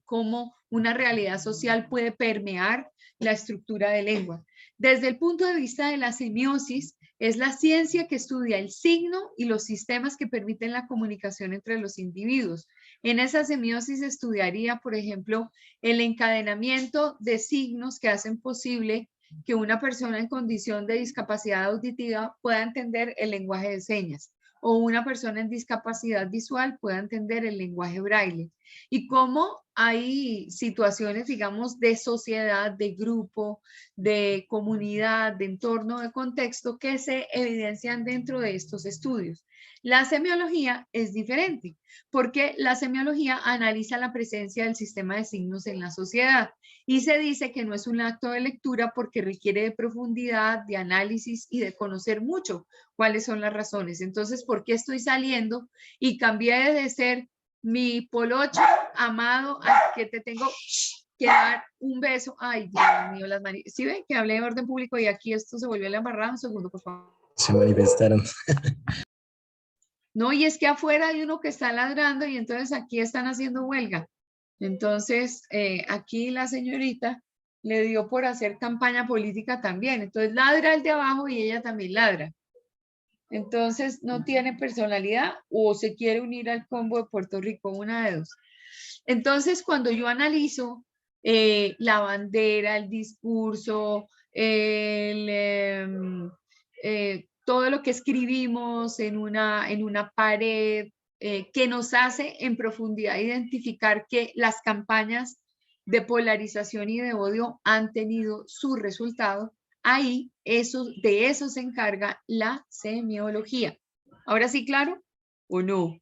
cómo una realidad social puede permear la estructura de lengua. Desde el punto de vista de la semiosis, es la ciencia que estudia el signo y los sistemas que permiten la comunicación entre los individuos. En esa semiosis estudiaría, por ejemplo, el encadenamiento de signos que hacen posible que una persona en condición de discapacidad auditiva pueda entender el lenguaje de señas o una persona en discapacidad visual pueda entender el lenguaje braille. Y cómo hay situaciones, digamos, de sociedad, de grupo, de comunidad, de entorno, de contexto que se evidencian dentro de estos estudios. La semiología es diferente porque la semiología analiza la presencia del sistema de signos en la sociedad y se dice que no es un acto de lectura porque requiere de profundidad, de análisis y de conocer mucho cuáles son las razones. Entonces, ¿por qué estoy saliendo y cambié de ser mi polocho amado a que te tengo que dar un beso? Ay, Dios mío, las manos. ¿Sí ven que hablé de orden público y aquí esto se volvió a la embarrada? Un segundo, por favor. Se manifestaron. No, y es que afuera hay uno que está ladrando y entonces aquí están haciendo huelga. Entonces, aquí la señorita le dio por hacer campaña política también. Entonces ladra el de abajo y ella también ladra. Entonces no tiene personalidad o se quiere unir al combo de Puerto Rico, una de dos. Entonces, cuando yo analizo la bandera, el discurso, todo lo que escribimos en una pared, que nos hace en profundidad identificar que las campañas de polarización y de odio han tenido su resultado, ahí de eso se encarga la semiología. ¿Ahora sí, claro o no?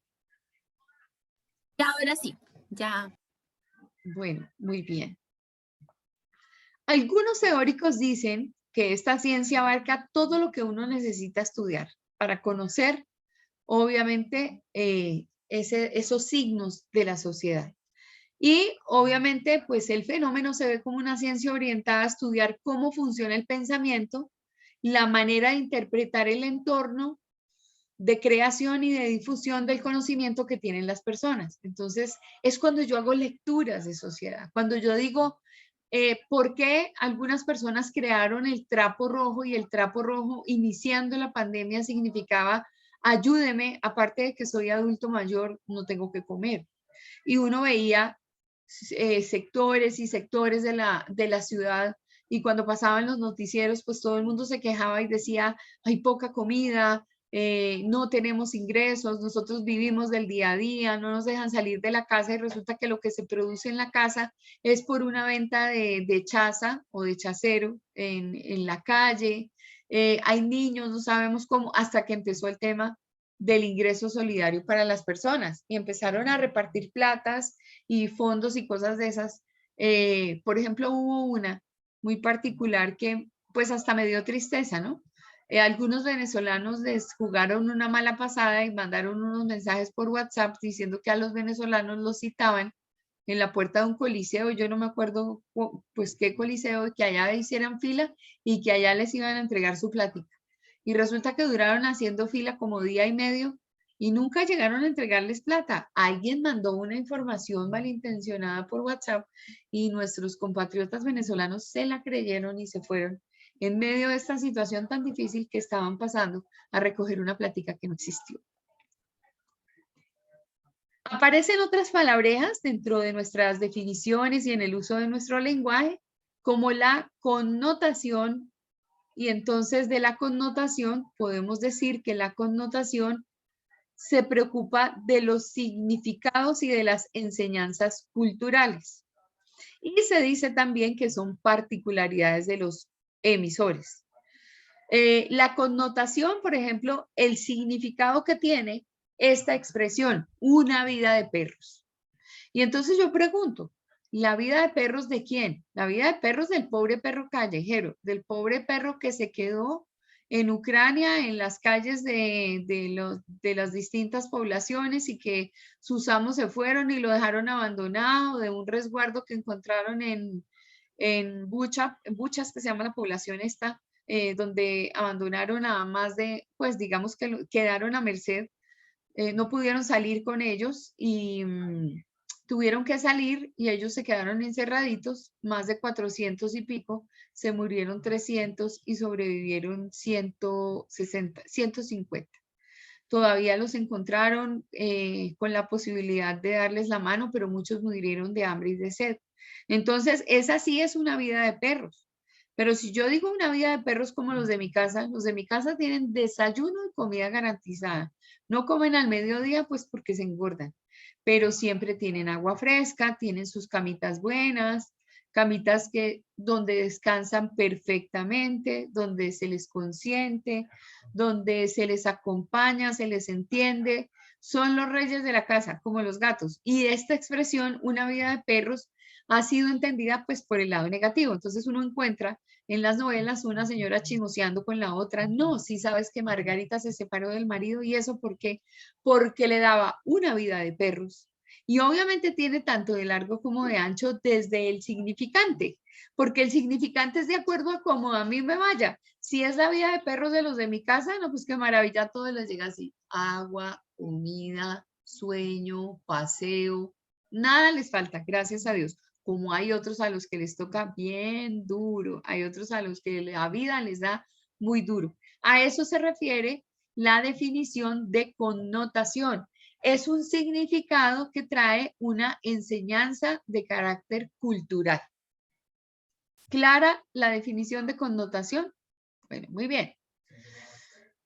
Y ahora sí, ya. Bueno, muy bien. Algunos teóricos dicen que esta ciencia abarca todo lo que uno necesita estudiar para conocer, obviamente, esos signos de la sociedad. Y obviamente, pues el fenómeno se ve como una ciencia orientada a estudiar cómo funciona el pensamiento, la manera de interpretar el entorno de creación y de difusión del conocimiento que tienen las personas. Entonces, es cuando yo hago lecturas de sociedad, cuando yo digo, ¿por qué algunas personas crearon el trapo rojo? Y el trapo rojo iniciando la pandemia significaba, ayúdeme, aparte de que soy adulto mayor, no tengo que comer. Y uno veía sectores y sectores de la ciudad y cuando pasaban los noticieros, pues todo el mundo se quejaba y decía, hay poca comida, no tenemos ingresos, nosotros vivimos del día a día, no nos dejan salir de la casa y resulta que lo que se produce en la casa es por una venta de chaza o de chacero en la calle. Hay niños, no sabemos cómo, hasta que empezó el tema del ingreso solidario para las personas y empezaron a repartir platas y fondos y cosas de esas. Por ejemplo, hubo una muy particular que pues hasta me dio tristeza, ¿no? Algunos venezolanos les jugaron una mala pasada y mandaron unos mensajes por WhatsApp diciendo que a los venezolanos los citaban en la puerta de un coliseo, yo no me acuerdo pues qué coliseo, que allá hicieran fila y que allá les iban a entregar su plática. Y resulta que duraron haciendo fila como día y medio y nunca llegaron a entregarles plata. Alguien mandó una información malintencionada por WhatsApp y nuestros compatriotas venezolanos se la creyeron y se fueron en medio de esta situación tan difícil que estaban pasando a recoger una plática que no existió. Aparecen otras palabrejas dentro de nuestras definiciones y en el uso de nuestro lenguaje, como la connotación, y entonces de la connotación podemos decir que la connotación se preocupa de los significados y de las enseñanzas culturales. Y se dice también que son particularidades de los emisores. La connotación, por ejemplo, el significado que tiene esta expresión, una vida de perros. Y entonces yo pregunto, ¿la vida de perros de quién? La vida de perros del pobre perro callejero, del pobre perro que se quedó en Ucrania, en las calles de las distintas poblaciones y que sus amos se fueron y lo dejaron abandonado, de un resguardo que encontraron en Buchas, que se llama la población esta, donde abandonaron a más de, pues digamos que quedaron a merced. No pudieron salir con ellos y tuvieron que salir y ellos se quedaron encerraditos, más de 400 y pico, se murieron 300 y sobrevivieron 160, 150. Todavía los encontraron con la posibilidad de darles la mano, pero muchos murieron de hambre y de sed. Entonces, esa sí es una vida de perros. Pero si yo digo una vida de perros como los de mi casa tienen desayuno y comida garantizada. No comen al mediodía, pues porque se engordan, pero siempre tienen agua fresca, tienen sus camitas buenas, camitas donde descansan perfectamente, donde se les consiente, donde se les acompaña, se les entiende. Son los reyes de la casa, como los gatos. Y esta expresión, una vida de perros, ha sido entendida pues por el lado negativo. Entonces uno encuentra en las novelas una señora chismoseando con la otra. No, sí sabes que Margarita se separó del marido y eso ¿por qué? Porque le daba una vida de perros. Y obviamente tiene tanto de largo como de ancho desde el significante, porque el significante es de acuerdo a cómo a mí me vaya. Si es la vida de perros de los de mi casa, no, pues qué maravilla, todo les llega así. Agua, comida, sueño, paseo, nada les falta, gracias a Dios. Como hay otros a los que les toca bien duro, hay otros a los que la vida les da muy duro. A eso se refiere la definición de connotación. Es un significado que trae una enseñanza de carácter cultural. ¿Clara la definición de connotación? Bueno, muy bien.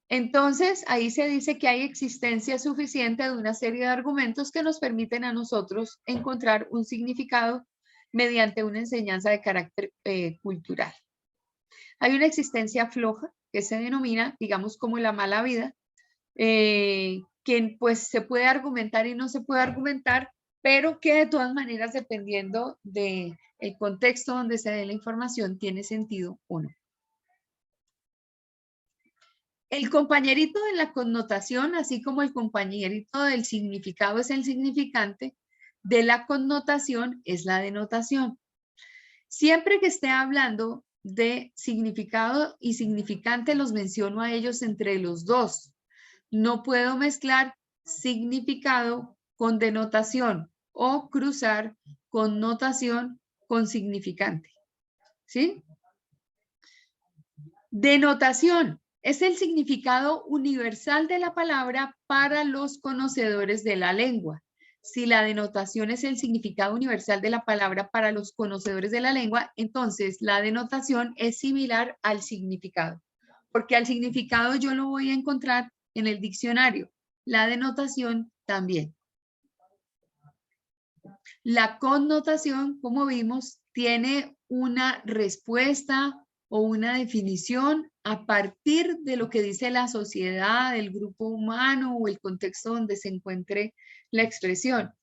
Entonces, ahí se dice que hay existencia suficiente de una serie de argumentos que nos permiten a nosotros encontrar un significado mediante una enseñanza de carácter cultural. Hay una existencia floja que se denomina, digamos, como la mala vida, que pues se puede argumentar y no se puede argumentar, pero que de todas maneras, dependiendo del contexto donde se dé la información, tiene sentido o no. El compañerito de la connotación, así como el compañerito del significado es el significante, de la connotación es la denotación. Siempre que esté hablando de significado y significante, los menciono a ellos entre los dos. No puedo mezclar significado con denotación o cruzar connotación con significante. ¿Sí? Denotación es el significado universal de la palabra para los conocedores de la lengua. Si la denotación es el significado universal de la palabra para los conocedores de la lengua, entonces la denotación es similar al significado, porque al significado yo lo voy a encontrar en el diccionario, la denotación también. La connotación, como vimos, tiene una respuesta o una definición a partir de lo que dice la sociedad, el grupo humano o el contexto donde se encuentre la expresión.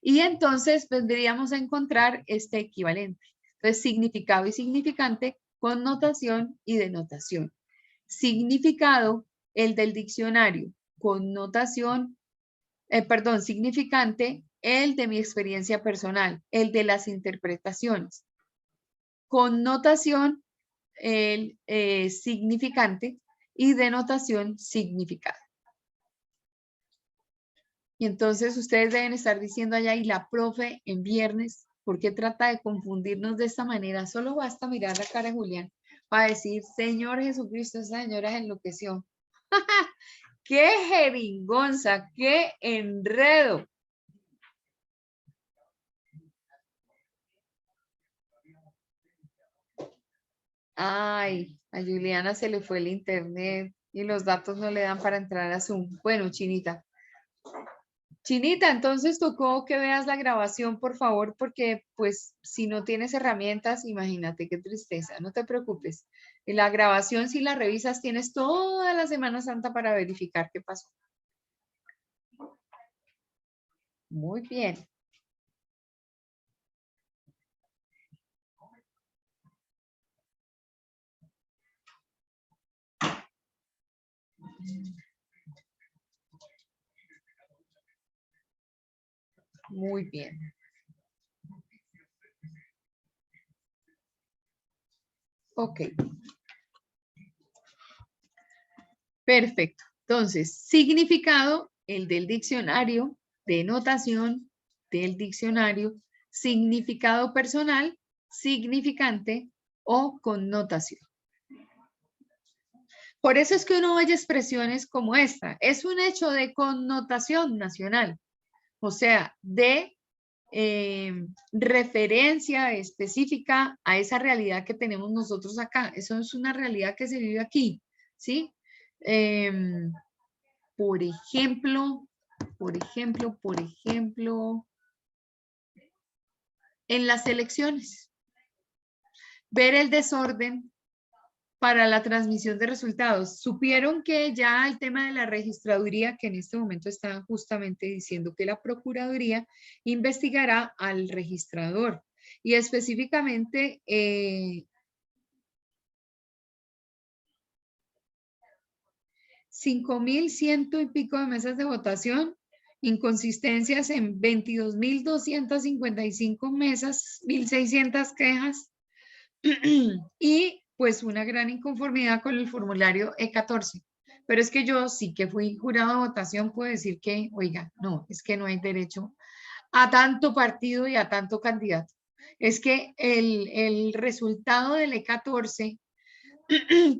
Y entonces vendríamos a encontrar este equivalente. Entonces, significado y significante, connotación y denotación. Significado, el del diccionario. Connotación, significante, el de mi experiencia personal, el de las interpretaciones. Connotación, el significante, y denotación, significado. Y entonces ustedes deben estar diciendo allá, y la profe en viernes, ¿por qué trata de confundirnos de esta manera? Solo basta mirar la cara de Julián para decir, Señor Jesucristo, esa señora se enloqueció. ¡Qué jeringonza! ¡Qué enredo! Ay, a Juliana se le fue el internet y los datos no le dan para entrar a Zoom. Bueno, Chinita. Chinita, entonces tocó que veas la grabación, por favor, porque pues si no tienes herramientas, imagínate qué tristeza, no te preocupes. En la grabación, si la revisas, tienes toda la Semana Santa para verificar qué pasó. Muy bien. Muy bien. Ok. Perfecto. Entonces, significado, el del diccionario, denotación del diccionario, significado personal, significante o connotación. Por eso es que uno oye expresiones como esta. Es un hecho de connotación nacional, o sea, de referencia específica a esa realidad que tenemos nosotros acá. Eso es una realidad que se vive aquí, ¿sí? Por ejemplo, en las elecciones, ver el desorden para la transmisión de resultados. Supieron que ya el tema de la registraduría, que en este momento está justamente diciendo que la Procuraduría investigará al registrador y específicamente 5.100 y pico de mesas de votación, inconsistencias en 22.255 mesas, 1.600 quejas y pues una gran inconformidad con el formulario E14. Pero es que yo sí que fui jurado de votación, puedo decir que, oiga, no, es que no hay derecho a tanto partido y a tanto candidato. Es que el resultado del E14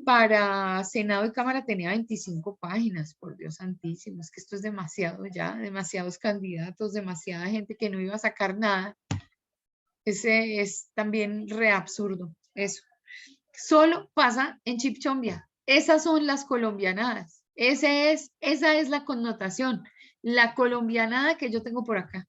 para Senado y Cámara tenía 25 páginas, por Dios santísimo, es que esto es demasiado ya, demasiados candidatos, demasiada gente que no iba a sacar nada. Ese es también re absurdo, eso. Solo pasa en Chipchombia. Esas son las colombianadas. Esa es la connotación, la colombianada que yo tengo por acá.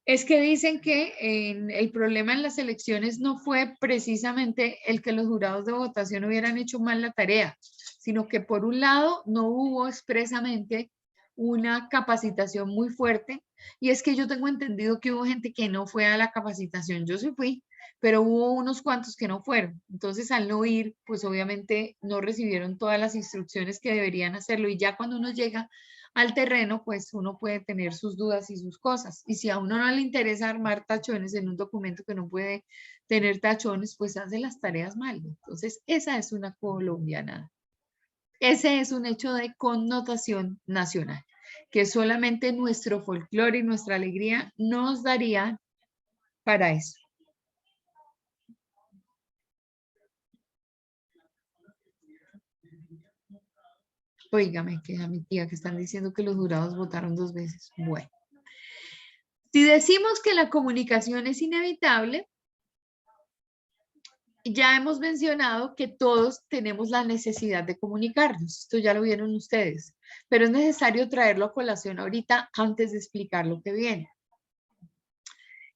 Es que dicen que el problema en las elecciones no fue precisamente el que los jurados de votación hubieran hecho mal la tarea, sino que por un lado no hubo expresamente una capacitación muy fuerte, y es que yo tengo entendido que hubo gente que no fue a la capacitación, yo sí fui, pero hubo unos cuantos que no fueron, entonces al no ir, pues obviamente no recibieron todas las instrucciones que deberían hacerlo, y ya cuando uno llega al terreno, pues uno puede tener sus dudas y sus cosas. Y si a uno no le interesa armar tachones en un documento que no puede tener tachones, pues hace las tareas mal. Entonces, esa es una colombiana. Ese es un hecho de connotación nacional, que solamente nuestro folclore y nuestra alegría nos daría para eso. Óigame, que a mi tía que están diciendo que los jurados votaron 2 veces. Bueno. Si decimos que la comunicación es inevitable, ya hemos mencionado que todos tenemos la necesidad de comunicarnos. Esto ya lo vieron ustedes, pero es necesario traerlo a colación ahorita antes de explicar lo que viene.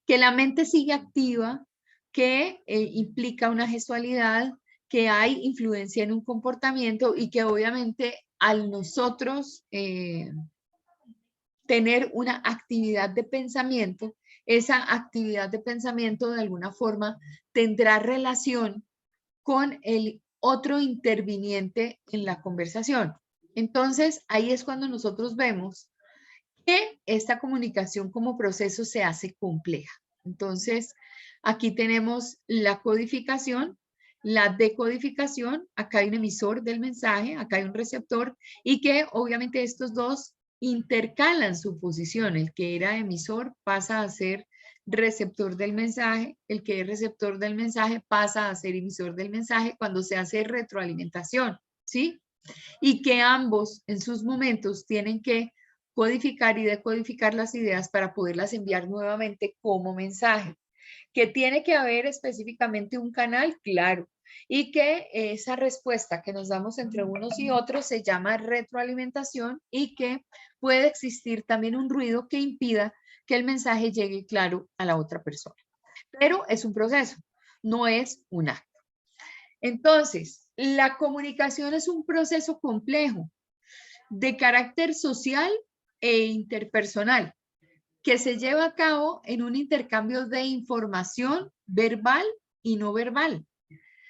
que la mente sigue activa, que implica una gestualidad, que hay influencia en un comportamiento y que obviamente al nosotros tener una actividad de pensamiento, esa actividad de pensamiento de alguna forma tendrá relación con el otro interviniente en la conversación. Entonces, ahí es cuando nosotros vemos que esta comunicación como proceso se hace compleja. Entonces, aquí tenemos la codificación, la decodificación, acá hay un emisor del mensaje, acá hay un receptor, y que obviamente estos dos intercalan su posición. El que era emisor pasa a ser receptor del mensaje, el que es receptor del mensaje pasa a ser emisor del mensaje cuando se hace retroalimentación, ¿sí? Y que ambos en sus momentos tienen que codificar y decodificar las ideas para poderlas enviar nuevamente como mensaje. Que tiene que haber específicamente un canal, claro, y que esa respuesta que nos damos entre unos y otros se llama retroalimentación y que puede existir también un ruido que impida que el mensaje llegue claro a la otra persona. Pero es un proceso, no es un acto. Entonces, la comunicación es un proceso complejo de carácter social e interpersonal que se lleva a cabo en un intercambio de información verbal y no verbal.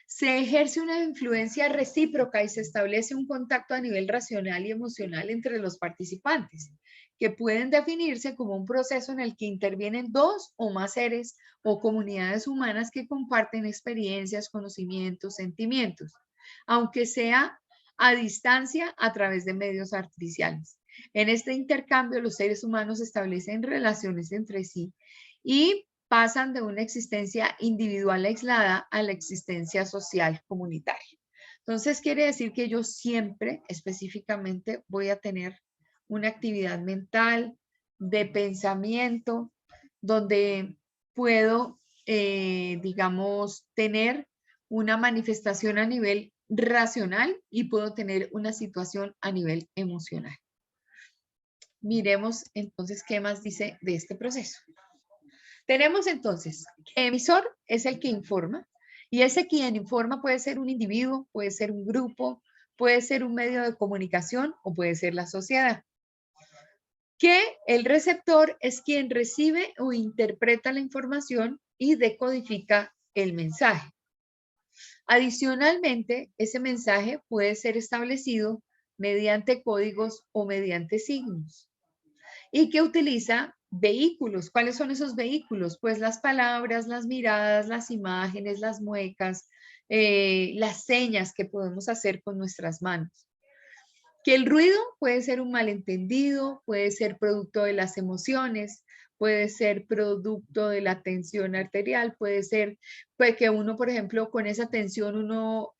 Se ejerce una influencia recíproca y se establece un contacto a nivel racional y emocional entre los participantes, que pueden definirse como un proceso en el que intervienen dos o más seres o comunidades humanas que comparten experiencias, conocimientos, sentimientos, aunque sea a distancia a través de medios artificiales. En este intercambio, los seres humanos establecen relaciones entre sí y pasan de una existencia individual aislada a la existencia social comunitaria. Entonces, quiere decir que yo siempre específicamente voy a tener una actividad mental, de pensamiento, donde puedo, digamos, tener una manifestación a nivel racional y puedo tener una situación a nivel emocional. Miremos entonces qué más dice de este proceso. Tenemos entonces que emisor es el que informa y ese quien informa puede ser un individuo, puede ser un grupo, puede ser un medio de comunicación o puede ser la sociedad. Que el receptor es quien recibe o interpreta la información y decodifica el mensaje. Adicionalmente, ese mensaje puede ser establecido mediante códigos o mediante signos y que utiliza vehículos. ¿Cuáles son esos vehículos? Pues las palabras, las miradas, las imágenes, las muecas, las señas que podemos hacer con nuestras manos. Que el ruido puede ser un malentendido, puede ser producto de las emociones, puede ser producto de la tensión arterial, puede ser pues, que uno, por ejemplo, con esa tensión uno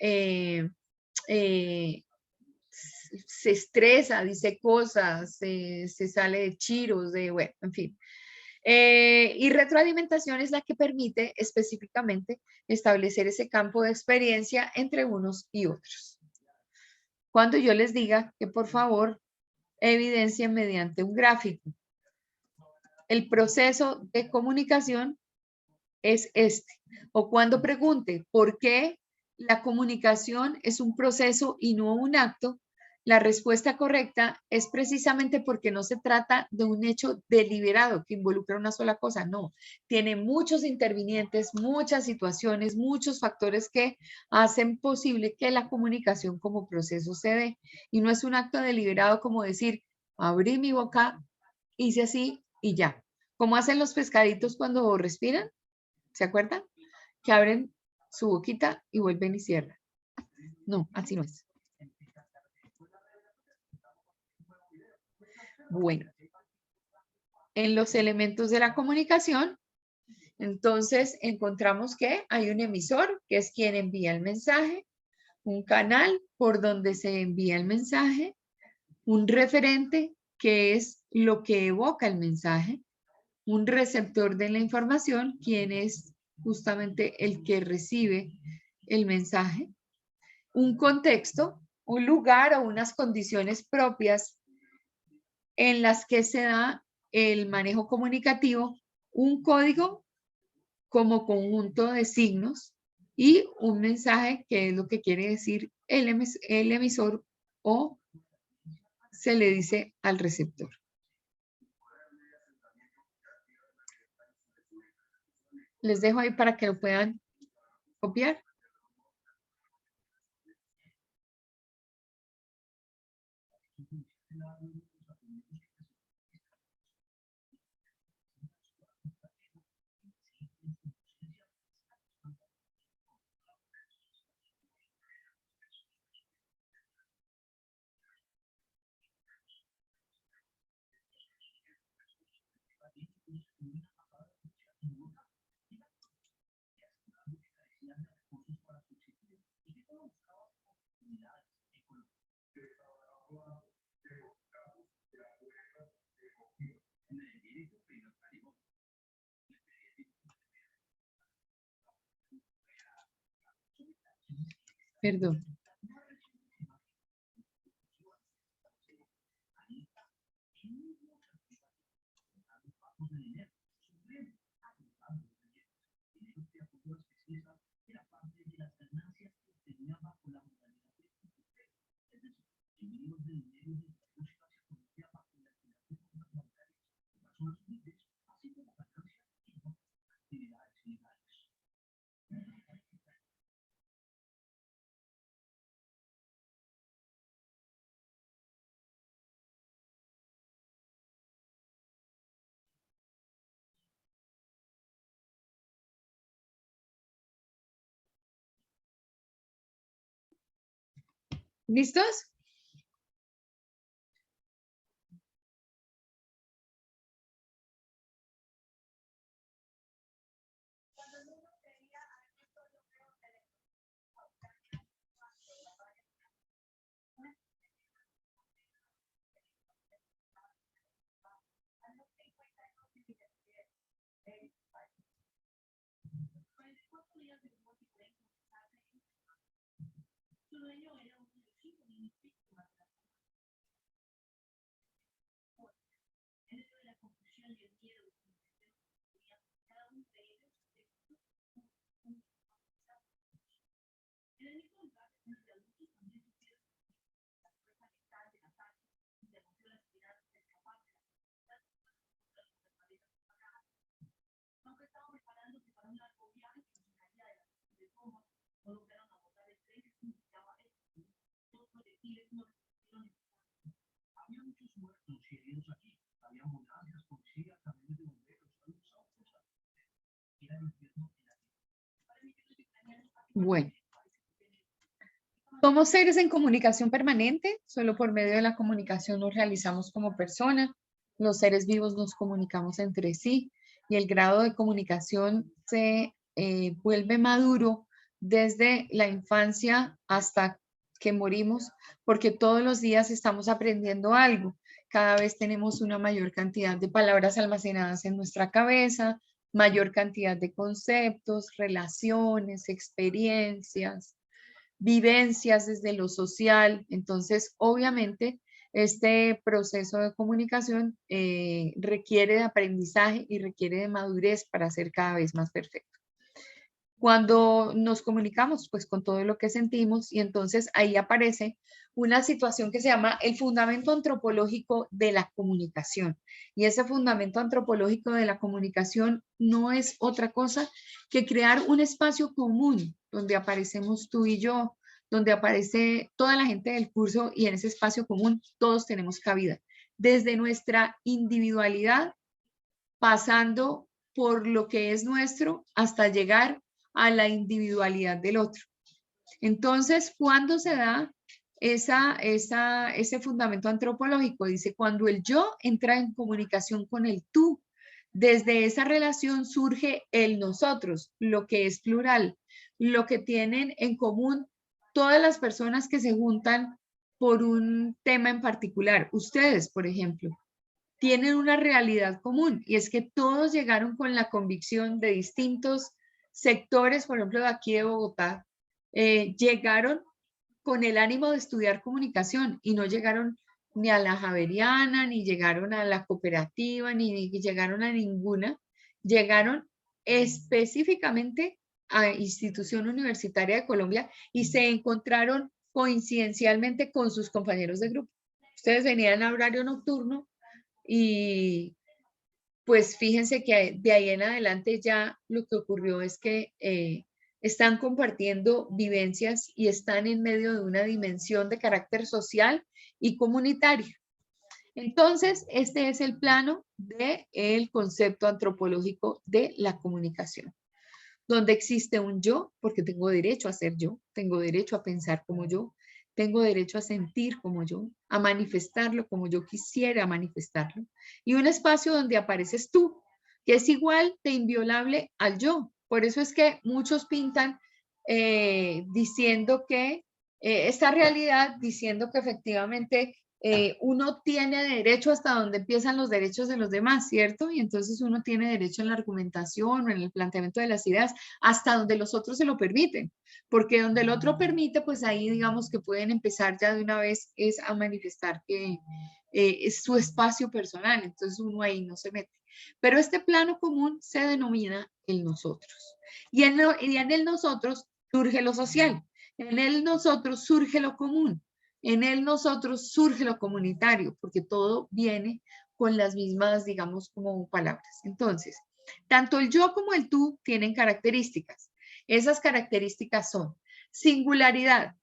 se estresa, dice cosas, se sale de chiros, bueno, en fin. Y retroalimentación es la que permite específicamente establecer ese campo de experiencia entre unos y otros. Cuando yo les diga que por favor evidencien mediante un gráfico. El proceso de comunicación es este. O cuando pregunte por qué la comunicación es un proceso y no un acto, la respuesta correcta es precisamente porque no se trata de un hecho deliberado que involucra una sola cosa, no. Tiene muchos intervinientes, muchas situaciones, muchos factores que hacen posible que la comunicación como proceso se dé. Y no es un acto deliberado como decir, abrí mi boca, hice así y ya. Como hacen los pescaditos cuando respiran, ¿se acuerdan? Que abren su boquita y vuelven y cierran. No, así no es. Bueno, en los elementos de la comunicación, entonces encontramos que hay un emisor, que es quien envía el mensaje, un canal por donde se envía el mensaje, un referente, que es lo que evoca el mensaje, un receptor de la información, quien es justamente el que recibe el mensaje, un contexto, un lugar o unas condiciones propias en las que se da el manejo comunicativo, un código como conjunto de signos y un mensaje que es lo que quiere decir el emisor o se le dice al receptor. Les dejo ahí para que lo puedan copiar. Perdón. ¿Listos? Bueno. Somos seres en comunicación permanente, solo por medio de la comunicación nos realizamos como persona. Los seres vivos nos comunicamos entre sí y el grado de comunicación se vuelve maduro desde la infancia hasta que morimos, porque todos los días estamos aprendiendo algo. Cada vez tenemos una mayor cantidad de palabras almacenadas en nuestra cabeza, mayor cantidad de conceptos, relaciones, experiencias, vivencias desde lo social. Entonces, obviamente, este proceso de comunicación requiere de aprendizaje y requiere de madurez para ser cada vez más perfecto. Cuando nos comunicamos, pues con todo lo que sentimos, y entonces ahí aparece una situación que se llama el fundamento antropológico de la comunicación. Y ese fundamento antropológico de la comunicación no es otra cosa que crear un espacio común donde aparecemos tú y yo, donde aparece toda la gente del curso, y en ese espacio común todos tenemos cabida. Desde nuestra individualidad, pasando por lo que es nuestro, hasta llegar a la individualidad del otro. Entonces, ¿cuándo se da ese fundamento antropológico? Dice, cuando el yo entra en comunicación con el tú, desde esa relación surge el nosotros, lo que es plural, lo que tienen en común todas las personas que se juntan por un tema en particular. Ustedes, por ejemplo, tienen una realidad común, y es que todos llegaron con la convicción de distintos sectores, por ejemplo, de aquí de Bogotá, llegaron con el ánimo de estudiar comunicación y no llegaron ni a la Javeriana, ni llegaron a la cooperativa, ni llegaron a ninguna, llegaron específicamente a Institución Universitaria de Colombia y se encontraron coincidencialmente con sus compañeros de grupo. Ustedes venían a horario nocturno y pues fíjense que de ahí en adelante ya lo que ocurrió es que están compartiendo vivencias y están en medio de una dimensión de carácter social y comunitaria. Entonces, este es el plano del concepto antropológico de la comunicación, donde existe un yo, porque tengo derecho a ser yo, tengo derecho a pensar como yo, tengo derecho a sentir como yo, a manifestarlo como yo quisiera manifestarlo, y un espacio donde apareces tú, que es igual de inviolable al yo. Por eso es que muchos pintan diciendo que esta realidad, diciendo que efectivamente uno tiene derecho hasta donde empiezan los derechos de los demás, ¿cierto? Y entonces uno tiene derecho en la argumentación o en el planteamiento de las ideas hasta donde los otros se lo permiten, porque donde el otro permite, pues ahí digamos que pueden empezar ya de una vez es a manifestar que es su espacio personal, entonces uno ahí no se mete. Pero este plano común se denomina el nosotros. Y en el nosotros surge lo social, en el nosotros surge lo común. En él nosotros surge lo comunitario, porque todo viene con las mismas, digamos, como palabras. Entonces, tanto el yo como el tú tienen características. Esas características son singularidad.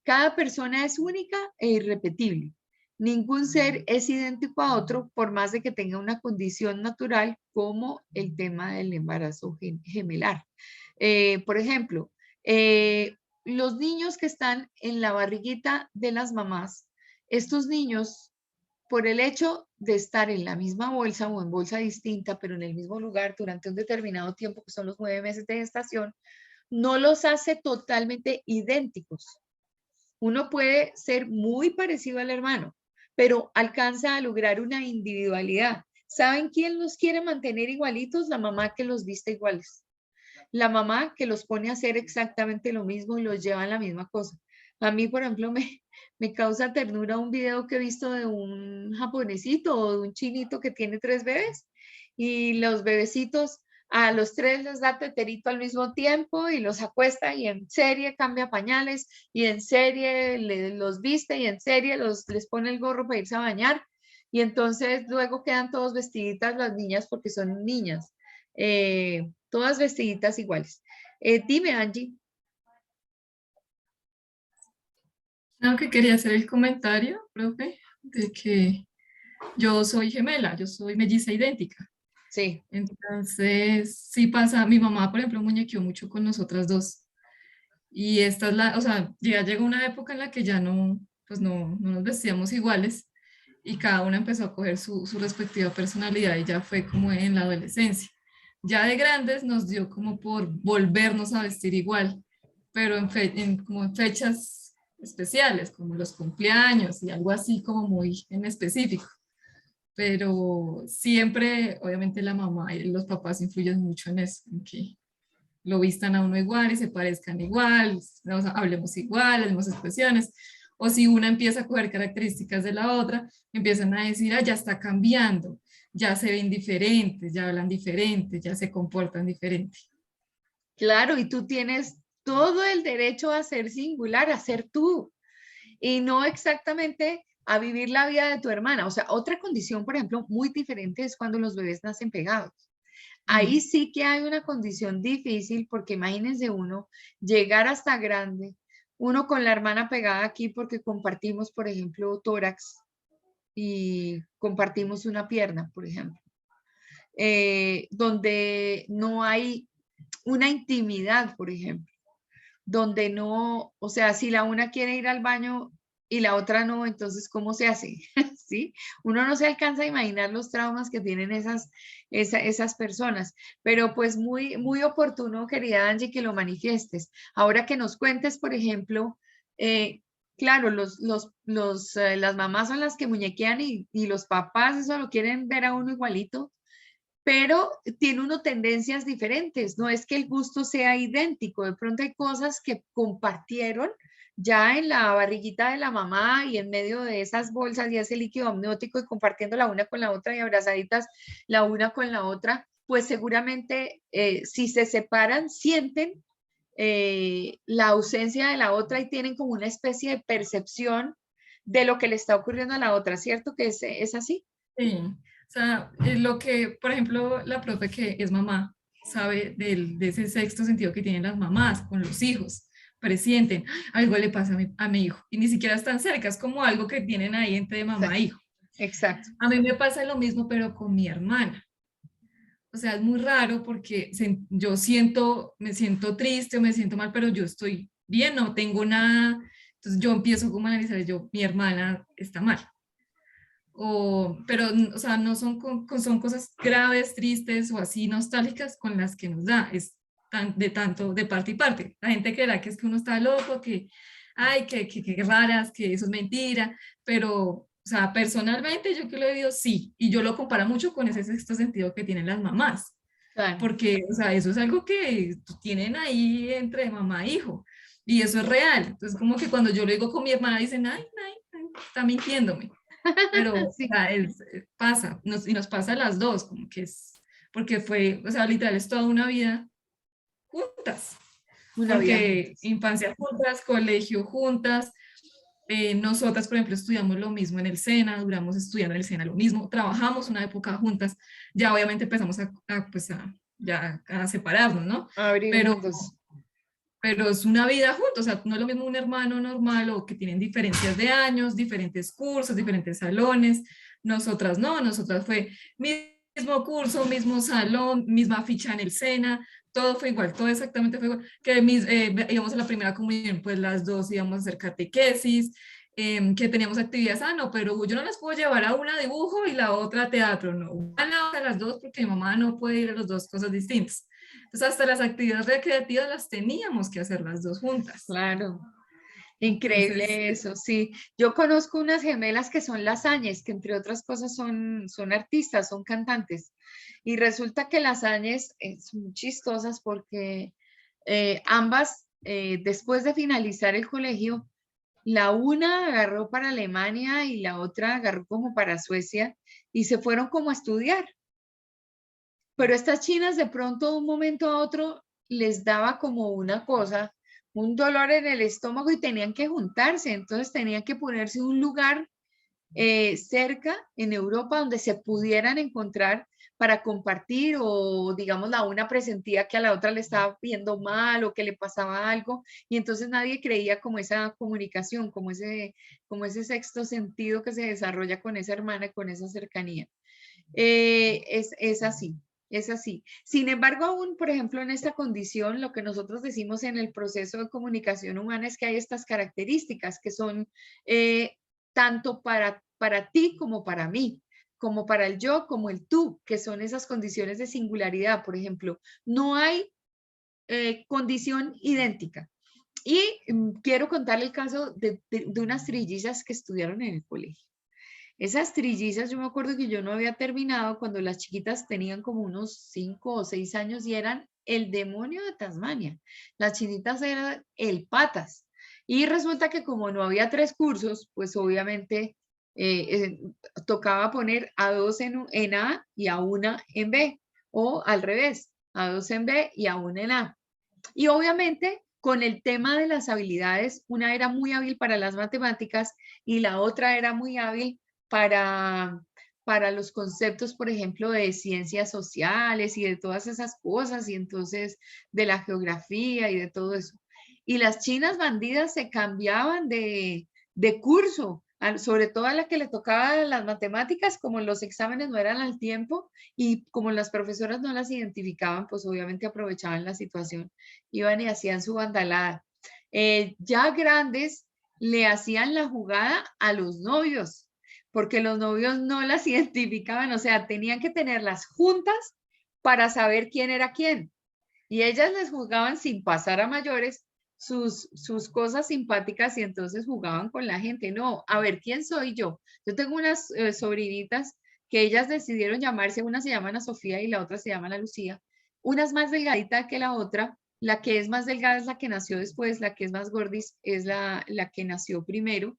Cada persona es única e irrepetible. Ningún ser es idéntico a otro, por más de que tenga una condición natural como el tema del embarazo gemelar. Por ejemplo, los niños que están en la barriguita de las mamás, estos niños, por el hecho de estar en la misma bolsa o en bolsa distinta, pero en el mismo lugar durante un determinado tiempo, que son los 9 meses de gestación, no los hace totalmente idénticos. Uno puede ser muy parecido al hermano, pero alcanza a lograr una individualidad. ¿Saben quién los quiere mantener igualitos? La mamá que los viste iguales. La mamá que los pone a hacer exactamente lo mismo y los lleva a la misma cosa. A mí, por ejemplo, me causa ternura un video que he visto de un japonesito o de un chinito que tiene 3 bebés y los bebecitos a los 3 les da teterito al mismo tiempo y los acuesta y en serie cambia pañales y en serie los viste y en serie les pone el gorro para irse a bañar y entonces luego quedan todos vestiditas las niñas porque son niñas. Todas vestiditas iguales. Dime, Angie. No, que quería hacer el comentario, profe, de que yo soy gemela, yo soy melliza idéntica. Sí. Entonces, sí pasa, mi mamá, por ejemplo, muñequeó mucho con nosotras dos. Y esta es la, o sea, ya llegó una época en la que ya no, pues no nos vestíamos iguales y cada una empezó a coger su respectiva personalidad y ya fue como en la adolescencia. Ya de grandes nos dio como por volvernos a vestir igual, pero como en fechas especiales, como los cumpleaños y algo así como muy en específico. Pero siempre, obviamente, la mamá y los papás influyen mucho en eso, en que lo vistan a uno igual y se parezcan igual, o sea, hablemos igual, las mismas expresiones. O si una empieza a coger características de la otra, empiezan a decir, ah, ya está cambiando, ya se ven diferentes, ya hablan diferentes, ya se comportan diferente. Claro, y tú tienes todo el derecho a ser singular, a ser tú, y no exactamente a vivir la vida de tu hermana. O sea, otra condición, por ejemplo, muy diferente es cuando los bebés nacen pegados. Ahí sí que hay una condición difícil porque imagínense uno llegar hasta grande, uno con la hermana pegada aquí porque compartimos, por ejemplo, tórax y compartimos una pierna, por ejemplo, donde no hay una intimidad, por ejemplo, donde no, o sea, si la una quiere ir al baño y la otra no, entonces, ¿cómo se hace? ¿Sí? Uno no se alcanza a imaginar los traumas que tienen esas personas, pero pues muy oportuno, querida Angie, que lo manifiestes. Ahora que nos cuentes, por ejemplo, claro, las mamás son las que muñequean y los papás eso lo quieren ver a uno igualito, pero tiene uno tendencias diferentes, no es que el gusto sea idéntico, de pronto hay cosas que compartieron ya en la barriguita de la mamá y en medio de esas bolsas y ese líquido amniótico y compartiendo la una con la otra y abrazaditas la una con la otra, pues seguramente si se separan, sienten la ausencia de la otra y tienen como una especie de percepción de lo que le está ocurriendo a la otra, ¿cierto? Que es así. Sí, o sea, lo que, por ejemplo, la profe que es mamá sabe de ese sexto sentido que tienen las mamás con los hijos, presienten, algo le pasa a mi hijo, y ni siquiera están cerca, es como algo que tienen ahí entre mamá e hijo. Exacto. A mí me pasa lo mismo, pero con mi hermana. O sea, es muy raro porque yo me siento triste o me siento mal, pero yo estoy bien, no tengo nada. Entonces yo empiezo como a analizar, mi hermana está mal. Pero, o sea, no son, son cosas graves, tristes o así nostálgicas con las que nos da, es de parte y parte. La gente creerá que es que uno está loco, que, ay, que raras, que eso es mentira, pero, o sea, personalmente yo que lo he vivido, sí, y yo lo comparo mucho con ese sexto sentido que tienen las mamás, Claro. porque, o sea, eso es algo que tienen ahí entre mamá e hijo, y eso es real. Entonces, como que cuando yo lo digo con mi hermana, dicen, ay, está mintiéndome. Pero Sí. o sea, pasa, y nos pasa a las dos, como que es, porque fue, o sea, literal es toda una vida juntas, Una vida porque juntos. infancia juntas, colegio juntas, nosotras, por ejemplo, estudiamos lo mismo en el SENA, duramos estudiando en el SENA lo mismo, trabajamos una época juntas, ya obviamente empezamos ya a separarnos, ¿no? Abrir Pero mundos. pero es una vida juntos, o sea, no es lo mismo un hermano normal o que tienen diferencias de años, diferentes cursos, diferentes salones, nosotras no, nosotras fue mismo curso, mismo salón, misma ficha en el SENA, todo fue igual, todo exactamente fue igual, que íbamos a la primera comunión, pues las dos íbamos a hacer catequesis, que teníamos actividades, no, pero yo no las puedo llevar a una dibujo y la otra a teatro, no, van a las dos porque mi mamá no puede ir a las dos cosas distintas. Entonces, hasta las actividades recreativas las teníamos que hacer las dos juntas. Claro. Entonces, Increíble eso, sí. Yo conozco unas gemelas que son Lasáñez, que entre otras cosas son artistas, son cantantes. Y resulta que Lasáñez son muy chistosas porque ambas, después de finalizar el colegio, la una agarró para Alemania y la otra agarró como para Suecia y se fueron como a estudiar. Pero estas chinas de pronto de un momento a otro les daba como una cosa, un dolor en el estómago y tenían que juntarse, entonces tenían que ponerse un lugar cerca en Europa donde se pudieran encontrar para compartir o digamos la una presentía que a la otra le estaba viendo mal o que le pasaba algo y entonces nadie creía como esa comunicación, como ese sexto sentido que se desarrolla con esa hermana, con esa cercanía. Es así. Es así. Sin embargo, aún, por ejemplo, en esta condición, lo que nosotros decimos en el proceso de comunicación humana es que hay estas características que son tanto para ti como para mí, como para el yo, como el tú, que son esas condiciones de singularidad. Por ejemplo, no hay condición idéntica. Y quiero contarle el caso de unas trillizas que estudiaron en el colegio. Esas trillizas, yo me acuerdo que yo no había terminado cuando las chiquitas tenían como unos 5 o 6 años y eran el demonio de Tasmania. Las chinitas eran el patas. Y resulta que como no había 3 cursos, pues obviamente tocaba poner a 2 en A y a una en B. O al revés, a 2 en B y a una en A. Y obviamente con el tema de las habilidades, una era muy hábil para las matemáticas y la otra era muy hábil para, para los conceptos, por ejemplo, de ciencias sociales y de todas esas cosas, y entonces de la geografía y de todo eso. Y las chinas bandidas se cambiaban de curso, sobre todo a la que le tocaba las matemáticas, como los exámenes no eran al tiempo y como las profesoras no las identificaban, pues obviamente aprovechaban la situación, iban y hacían su bandalada. Ya grandes le hacían la jugada a los novios, porque los novios no las identificaban, o sea, tenían que tenerlas juntas para saber quién era quién. Y ellas les juzgaban sin pasar a mayores sus cosas simpáticas y entonces jugaban con la gente. No, a ver, ¿quién soy yo? Yo tengo unas sobrinitas que ellas decidieron llamarse, una se llama Ana Sofía y la otra se llama Ana Lucía. Una es más delgadita que la otra, la que es más delgada es la que nació después, la que es más gordis es la que nació primero.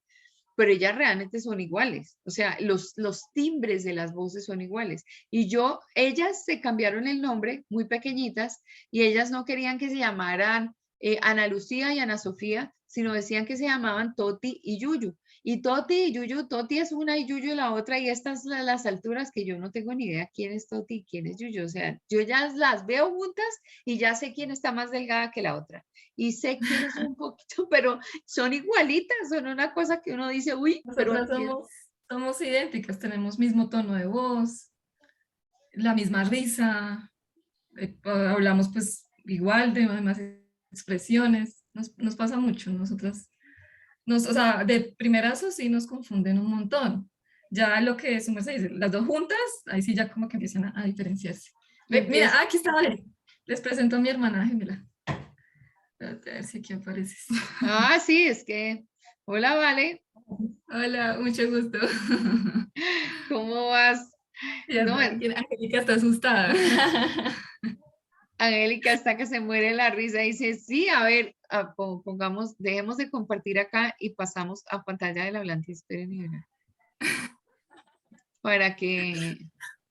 pero ellas realmente son iguales. O sea, los timbres de las voces son iguales. Y ellas se cambiaron el nombre muy pequeñitas y ellas no querían que se llamaran Ana Lucía y Ana Sofía, sino decían que se llamaban Toti y Yuyu. Y Toti y Yuyu, Toti es una y Yuyu la otra, y estas las alturas que yo no tengo ni idea quién es Toti y quién es Yuyu. O sea, yo ya las veo juntas y ya sé quién está más delgada que la otra. Y sé quién es un poquito, pero son igualitas, son una cosa que uno dice, uy, pero Nosotras somos idénticas, tenemos mismo tono de voz, la misma risa, hablamos pues igual de más expresiones, nos pasa mucho, nosotras, o sea, de primerazo sí nos confunden un montón. Ya lo que su merced dice, las dos juntas, ahí sí ya como que empiezan a diferenciarse. Mira, aquí está, les presento a mi hermana gemela. A ver si aquí apareces. Ah, sí, es que, hola, Vale, Hola, mucho gusto. ¿cómo vas? Ya No, saben que Angélica está asustada. Angélica hasta que se muere la risa dice, sí, a ver, dejemos de compartir acá y pasamos a pantalla del hablante. Esperen y verán. Para que,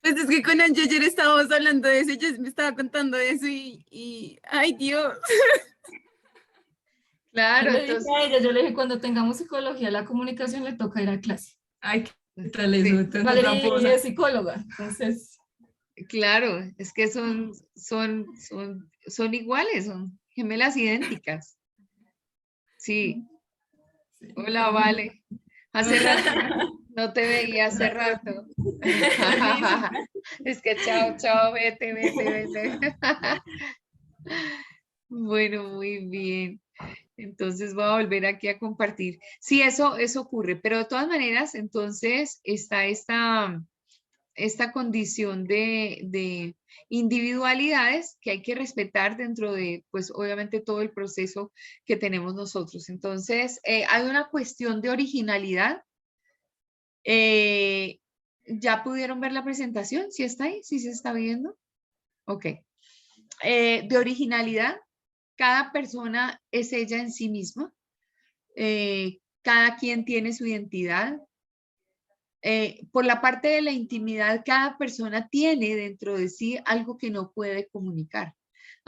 Pues es que con Angie ayer estábamos hablando de eso, ella me estaba contando eso y ay Dios. claro, Yo le dije entonces, a ella, yo le dije, cuando tengamos psicología, la comunicación le toca ir a clase. Ay, ¿qué tal sí, eso? Entonces, Valeria es psicóloga, entonces... claro, es que son iguales, son gemelas idénticas. Sí, Sí, hola, Vale. Hace rato no te veía, hace rato. Es que chao, chao, vete, vete, vete. Bueno, muy bien. Entonces voy a volver aquí a compartir. Sí, eso ocurre, pero de todas maneras, entonces está esta condición de individualidades que hay que respetar dentro de, pues obviamente todo el proceso que tenemos nosotros. Entonces, hay una cuestión de originalidad. ¿Ya pudieron ver la presentación? ¿Sí está ahí? ¿Sí se está viendo? Ok. De originalidad, cada persona es ella en sí misma. Cada quien tiene su identidad. Por la parte de la intimidad, cada persona tiene dentro de sí algo que no puede comunicar.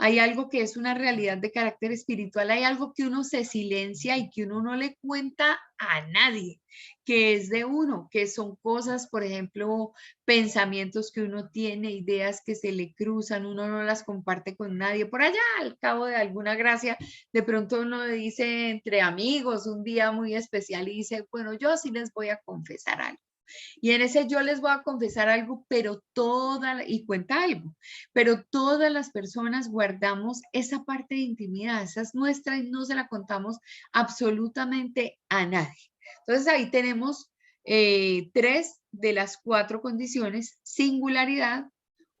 Hay algo que es una realidad de carácter espiritual, hay algo que uno se silencia y que uno no le cuenta a nadie, que es de uno, que son cosas, por ejemplo, pensamientos que uno tiene, ideas que se le cruzan, uno no las comparte con nadie. Por allá, al cabo de alguna gracia, de pronto uno dice entre amigos un día muy especial y dice, bueno, yo sí les voy a confesar algo. Y en ese yo les voy a confesar algo, y cuenta algo, pero todas las personas guardamos esa parte de intimidad, esa es nuestra y no se la contamos absolutamente a nadie. Entonces ahí tenemos 3 de las 4 condiciones: singularidad,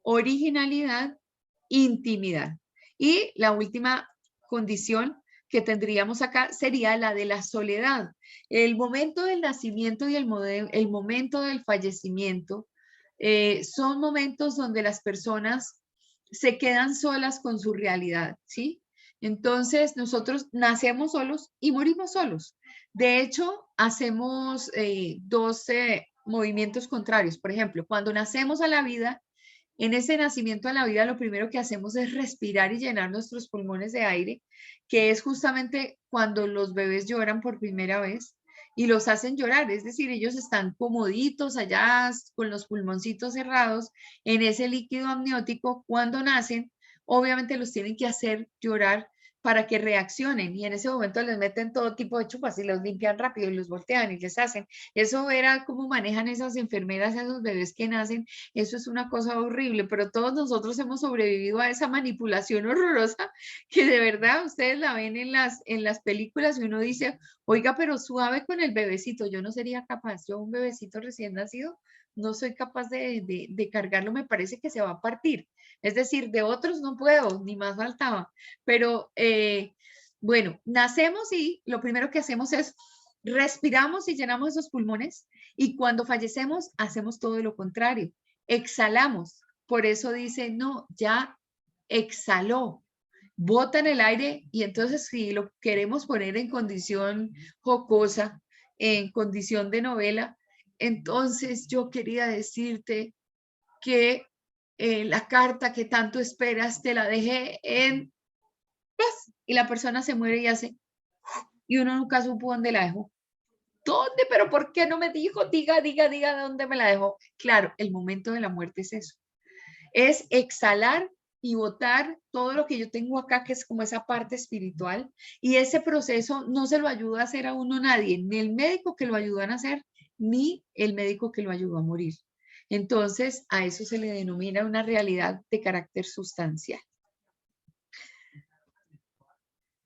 originalidad, intimidad. Y la última condición que tendríamos acá sería la de la soledad. El momento del nacimiento y el momento del fallecimiento son momentos donde las personas se quedan solas con su realidad, ¿sí? Entonces, nosotros nacemos solos y morimos solos. De hecho, hacemos 12 movimientos contrarios. Por ejemplo, cuando nacemos a la vida, en ese nacimiento a la vida, lo primero que hacemos es respirar y llenar nuestros pulmones de aire, que es justamente cuando los bebés lloran por primera vez y los hacen llorar, es decir, ellos están comoditos allá con los pulmoncitos cerrados en ese líquido amniótico. Cuando nacen, obviamente los tienen que hacer llorar para que reaccionen, y en ese momento les meten todo tipo de chupas y los limpian rápido y los voltean y les hacen. Eso era cómo manejan esas enfermeras a esos bebés que nacen. Eso es una cosa horrible, pero todos nosotros hemos sobrevivido a esa manipulación horrorosa que de verdad ustedes la ven en las películas y uno dice, oiga, pero suave con el bebecito. Yo no sería capaz, yo un bebecito recién nacido no soy capaz de cargarlo, me parece que se va a partir. Es decir, de otros no puedo, ni más faltaba. Pero bueno, nacemos y lo primero que hacemos es respiramos y llenamos esos pulmones, y cuando fallecemos hacemos todo lo contrario, exhalamos. Por eso dice, no, ya exhaló, botan el aire. Y entonces, si lo queremos poner en condición jocosa, en condición de novela. Entonces yo quería decirte que la carta que tanto esperas te la dejé en paz, y la persona se muere y hace, y uno nunca supo dónde la dejó. ¿Dónde? ¿Pero por qué no me dijo? Diga dónde me la dejó. Claro, el momento de la muerte es eso. Es exhalar y botar todo lo que yo tengo acá, que es como esa parte espiritual, y ese proceso no se lo ayuda a hacer a uno nadie, ni el médico que lo ayudan a hacer, ni el médico que lo ayudó a morir. Entonces, a eso se le denomina una realidad de carácter sustancial.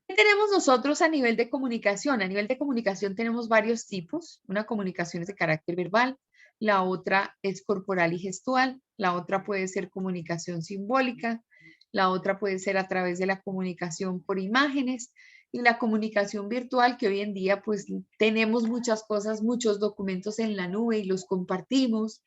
¿Qué tenemos nosotros a nivel de comunicación? A nivel de comunicación tenemos varios tipos. Una comunicación es de carácter verbal, la otra es corporal y gestual, la otra puede ser comunicación simbólica, la otra puede ser a través de la comunicación por imágenes, y la comunicación virtual, que hoy en día pues tenemos muchas cosas, muchos documentos en la nube y los compartimos.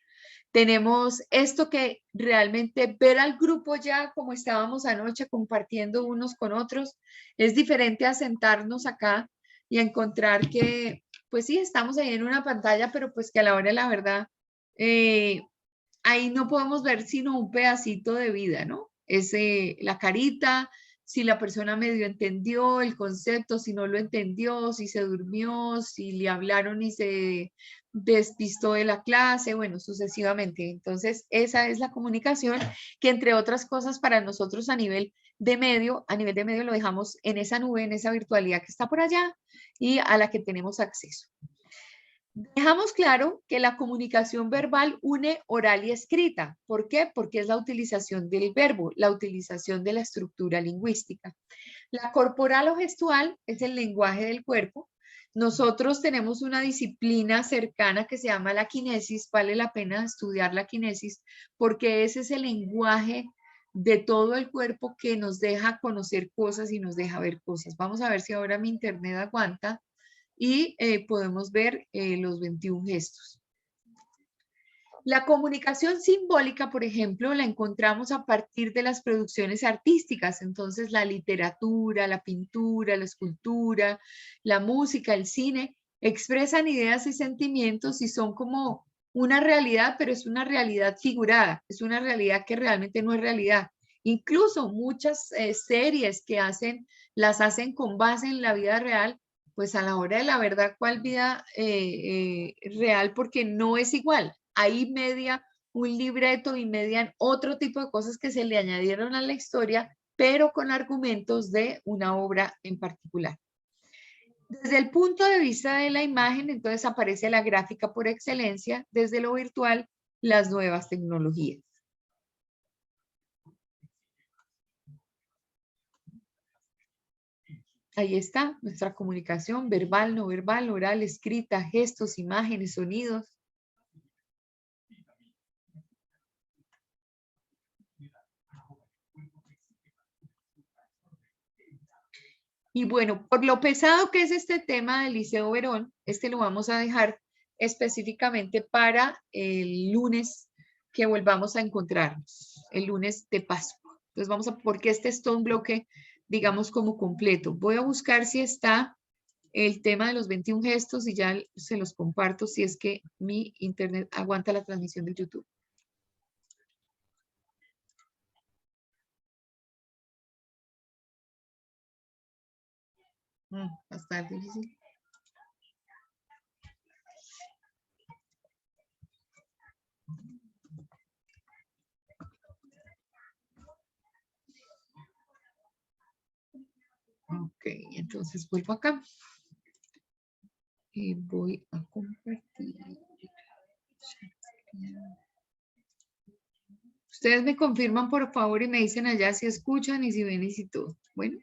Tenemos esto que realmente ver al grupo ya como estábamos anoche compartiendo unos con otros es diferente a sentarnos acá y a encontrar que pues sí, estamos ahí en una pantalla, pero pues que a la hora de la verdad ahí no podemos ver sino un pedacito de vida, ¿no? Es la carita, si la persona medio entendió el concepto, si no lo entendió, si se durmió, si le hablaron y se despistó de la clase, bueno, sucesivamente. Entonces, esa es la comunicación que, entre otras cosas, para nosotros a nivel de medio lo dejamos en esa nube, en esa virtualidad que está por allá y a la que tenemos acceso. Dejamos claro que la comunicación verbal une oral y escrita. ¿Por qué? Porque es la utilización del verbo, la utilización de la estructura lingüística. La corporal o gestual es el lenguaje del cuerpo. Nosotros tenemos una disciplina cercana que se llama la quinesis. Vale la pena estudiar la quinesis porque ese es el lenguaje de todo el cuerpo que nos deja conocer cosas y nos deja ver cosas. Vamos a ver si ahora mi internet aguanta y podemos ver los 21 gestos. La comunicación simbólica, por ejemplo, la encontramos a partir de las producciones artísticas. Entonces, la literatura, la pintura, la escultura, la música, el cine, expresan ideas y sentimientos y son como una realidad, pero es una realidad figurada, es una realidad que realmente no es realidad. Incluso muchas series que las hacen con base en la vida real, pues a la hora de la verdad, ¿cuál vida real? Porque no es igual. Ahí media un libreto y median otro tipo de cosas que se le añadieron a la historia, pero con argumentos de una obra en particular. Desde el punto de vista de la imagen, entonces aparece la gráfica por excelencia, desde lo virtual, las nuevas tecnologías. Ahí está nuestra comunicación verbal, no verbal, oral, escrita, gestos, imágenes, sonidos. Y bueno, por lo pesado que es este tema del Liceo Verón, lo vamos a dejar específicamente para el lunes que volvamos a encontrarnos, el lunes de Pascua. Entonces porque este es todo un bloque, digamos, como completo. Voy a buscar si está el tema de los 21 gestos y ya se los comparto si es que mi internet aguanta la transmisión de YouTube. Bastante difícil. Ok, entonces vuelvo acá y voy a compartir. Ustedes me confirman por favor y me dicen allá si escuchan y si ven y si todo. Bueno,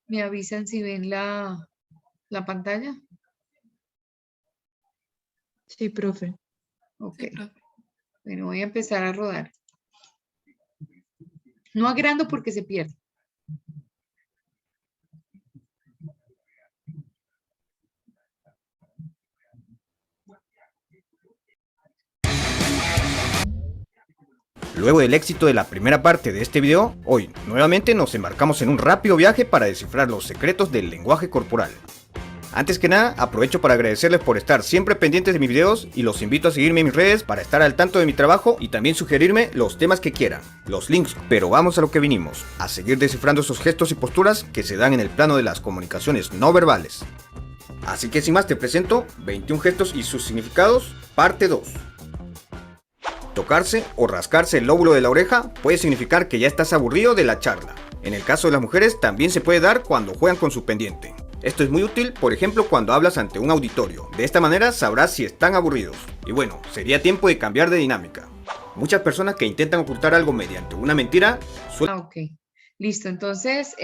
me avisan si ven la pantalla. Sí, profe. Ok. Sí, profe. Bueno, voy a empezar a rodar. No agrando porque se pierde. Luego del éxito de la primera parte de este video, hoy nuevamente nos embarcamos en un rápido viaje para descifrar los secretos del lenguaje corporal. Antes que nada, aprovecho para agradecerles por estar siempre pendientes de mis videos y los invito a seguirme en mis redes para estar al tanto de mi trabajo y también sugerirme los temas que quieran, los links. Pero vamos a lo que vinimos, a seguir descifrando esos gestos y posturas que se dan en el plano de las comunicaciones no verbales. Así que sin más te presento 21 gestos y sus significados, parte 2. Tocarse o rascarse el lóbulo de la oreja puede significar que ya estás aburrido de la charla. En el caso de las mujeres también se puede dar cuando juegan con su pendiente. Esto es muy útil, por ejemplo, cuando hablas ante un auditorio. De esta manera sabrás si están aburridos. Y bueno, sería tiempo de cambiar de dinámica. Muchas personas que intentan ocultar algo mediante una mentira Ok, listo. Entonces,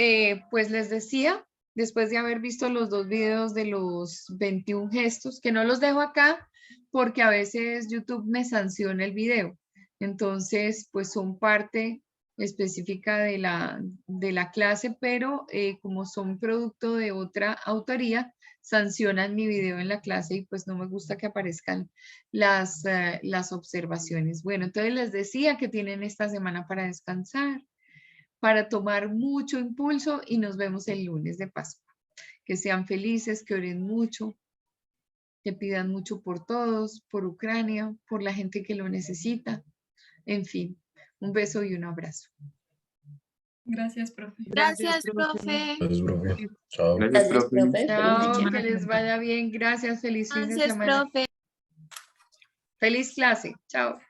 pues les decía, después de haber visto los dos videos de los 21 gestos, que no los dejo acá porque a veces YouTube me sanciona el video. Entonces, pues son parte específica de la clase, pero como son producto de otra autoría, sancionan mi video en la clase y pues no me gusta que aparezcan las observaciones. Bueno, entonces les decía que tienen esta semana para descansar, para tomar mucho impulso y nos vemos el lunes de Pascua. Que sean felices, que oren mucho, que pidan mucho por todos, por Ucrania, por la gente que lo necesita. En fin, un beso y un abrazo. Gracias, profe. Gracias, profe. Gracias, profe. Chao. Gracias, profe. Chao, Feliz que les vaya bien. Gracias, feliz fin de Gracias, semana. profe. Feliz clase. Chao.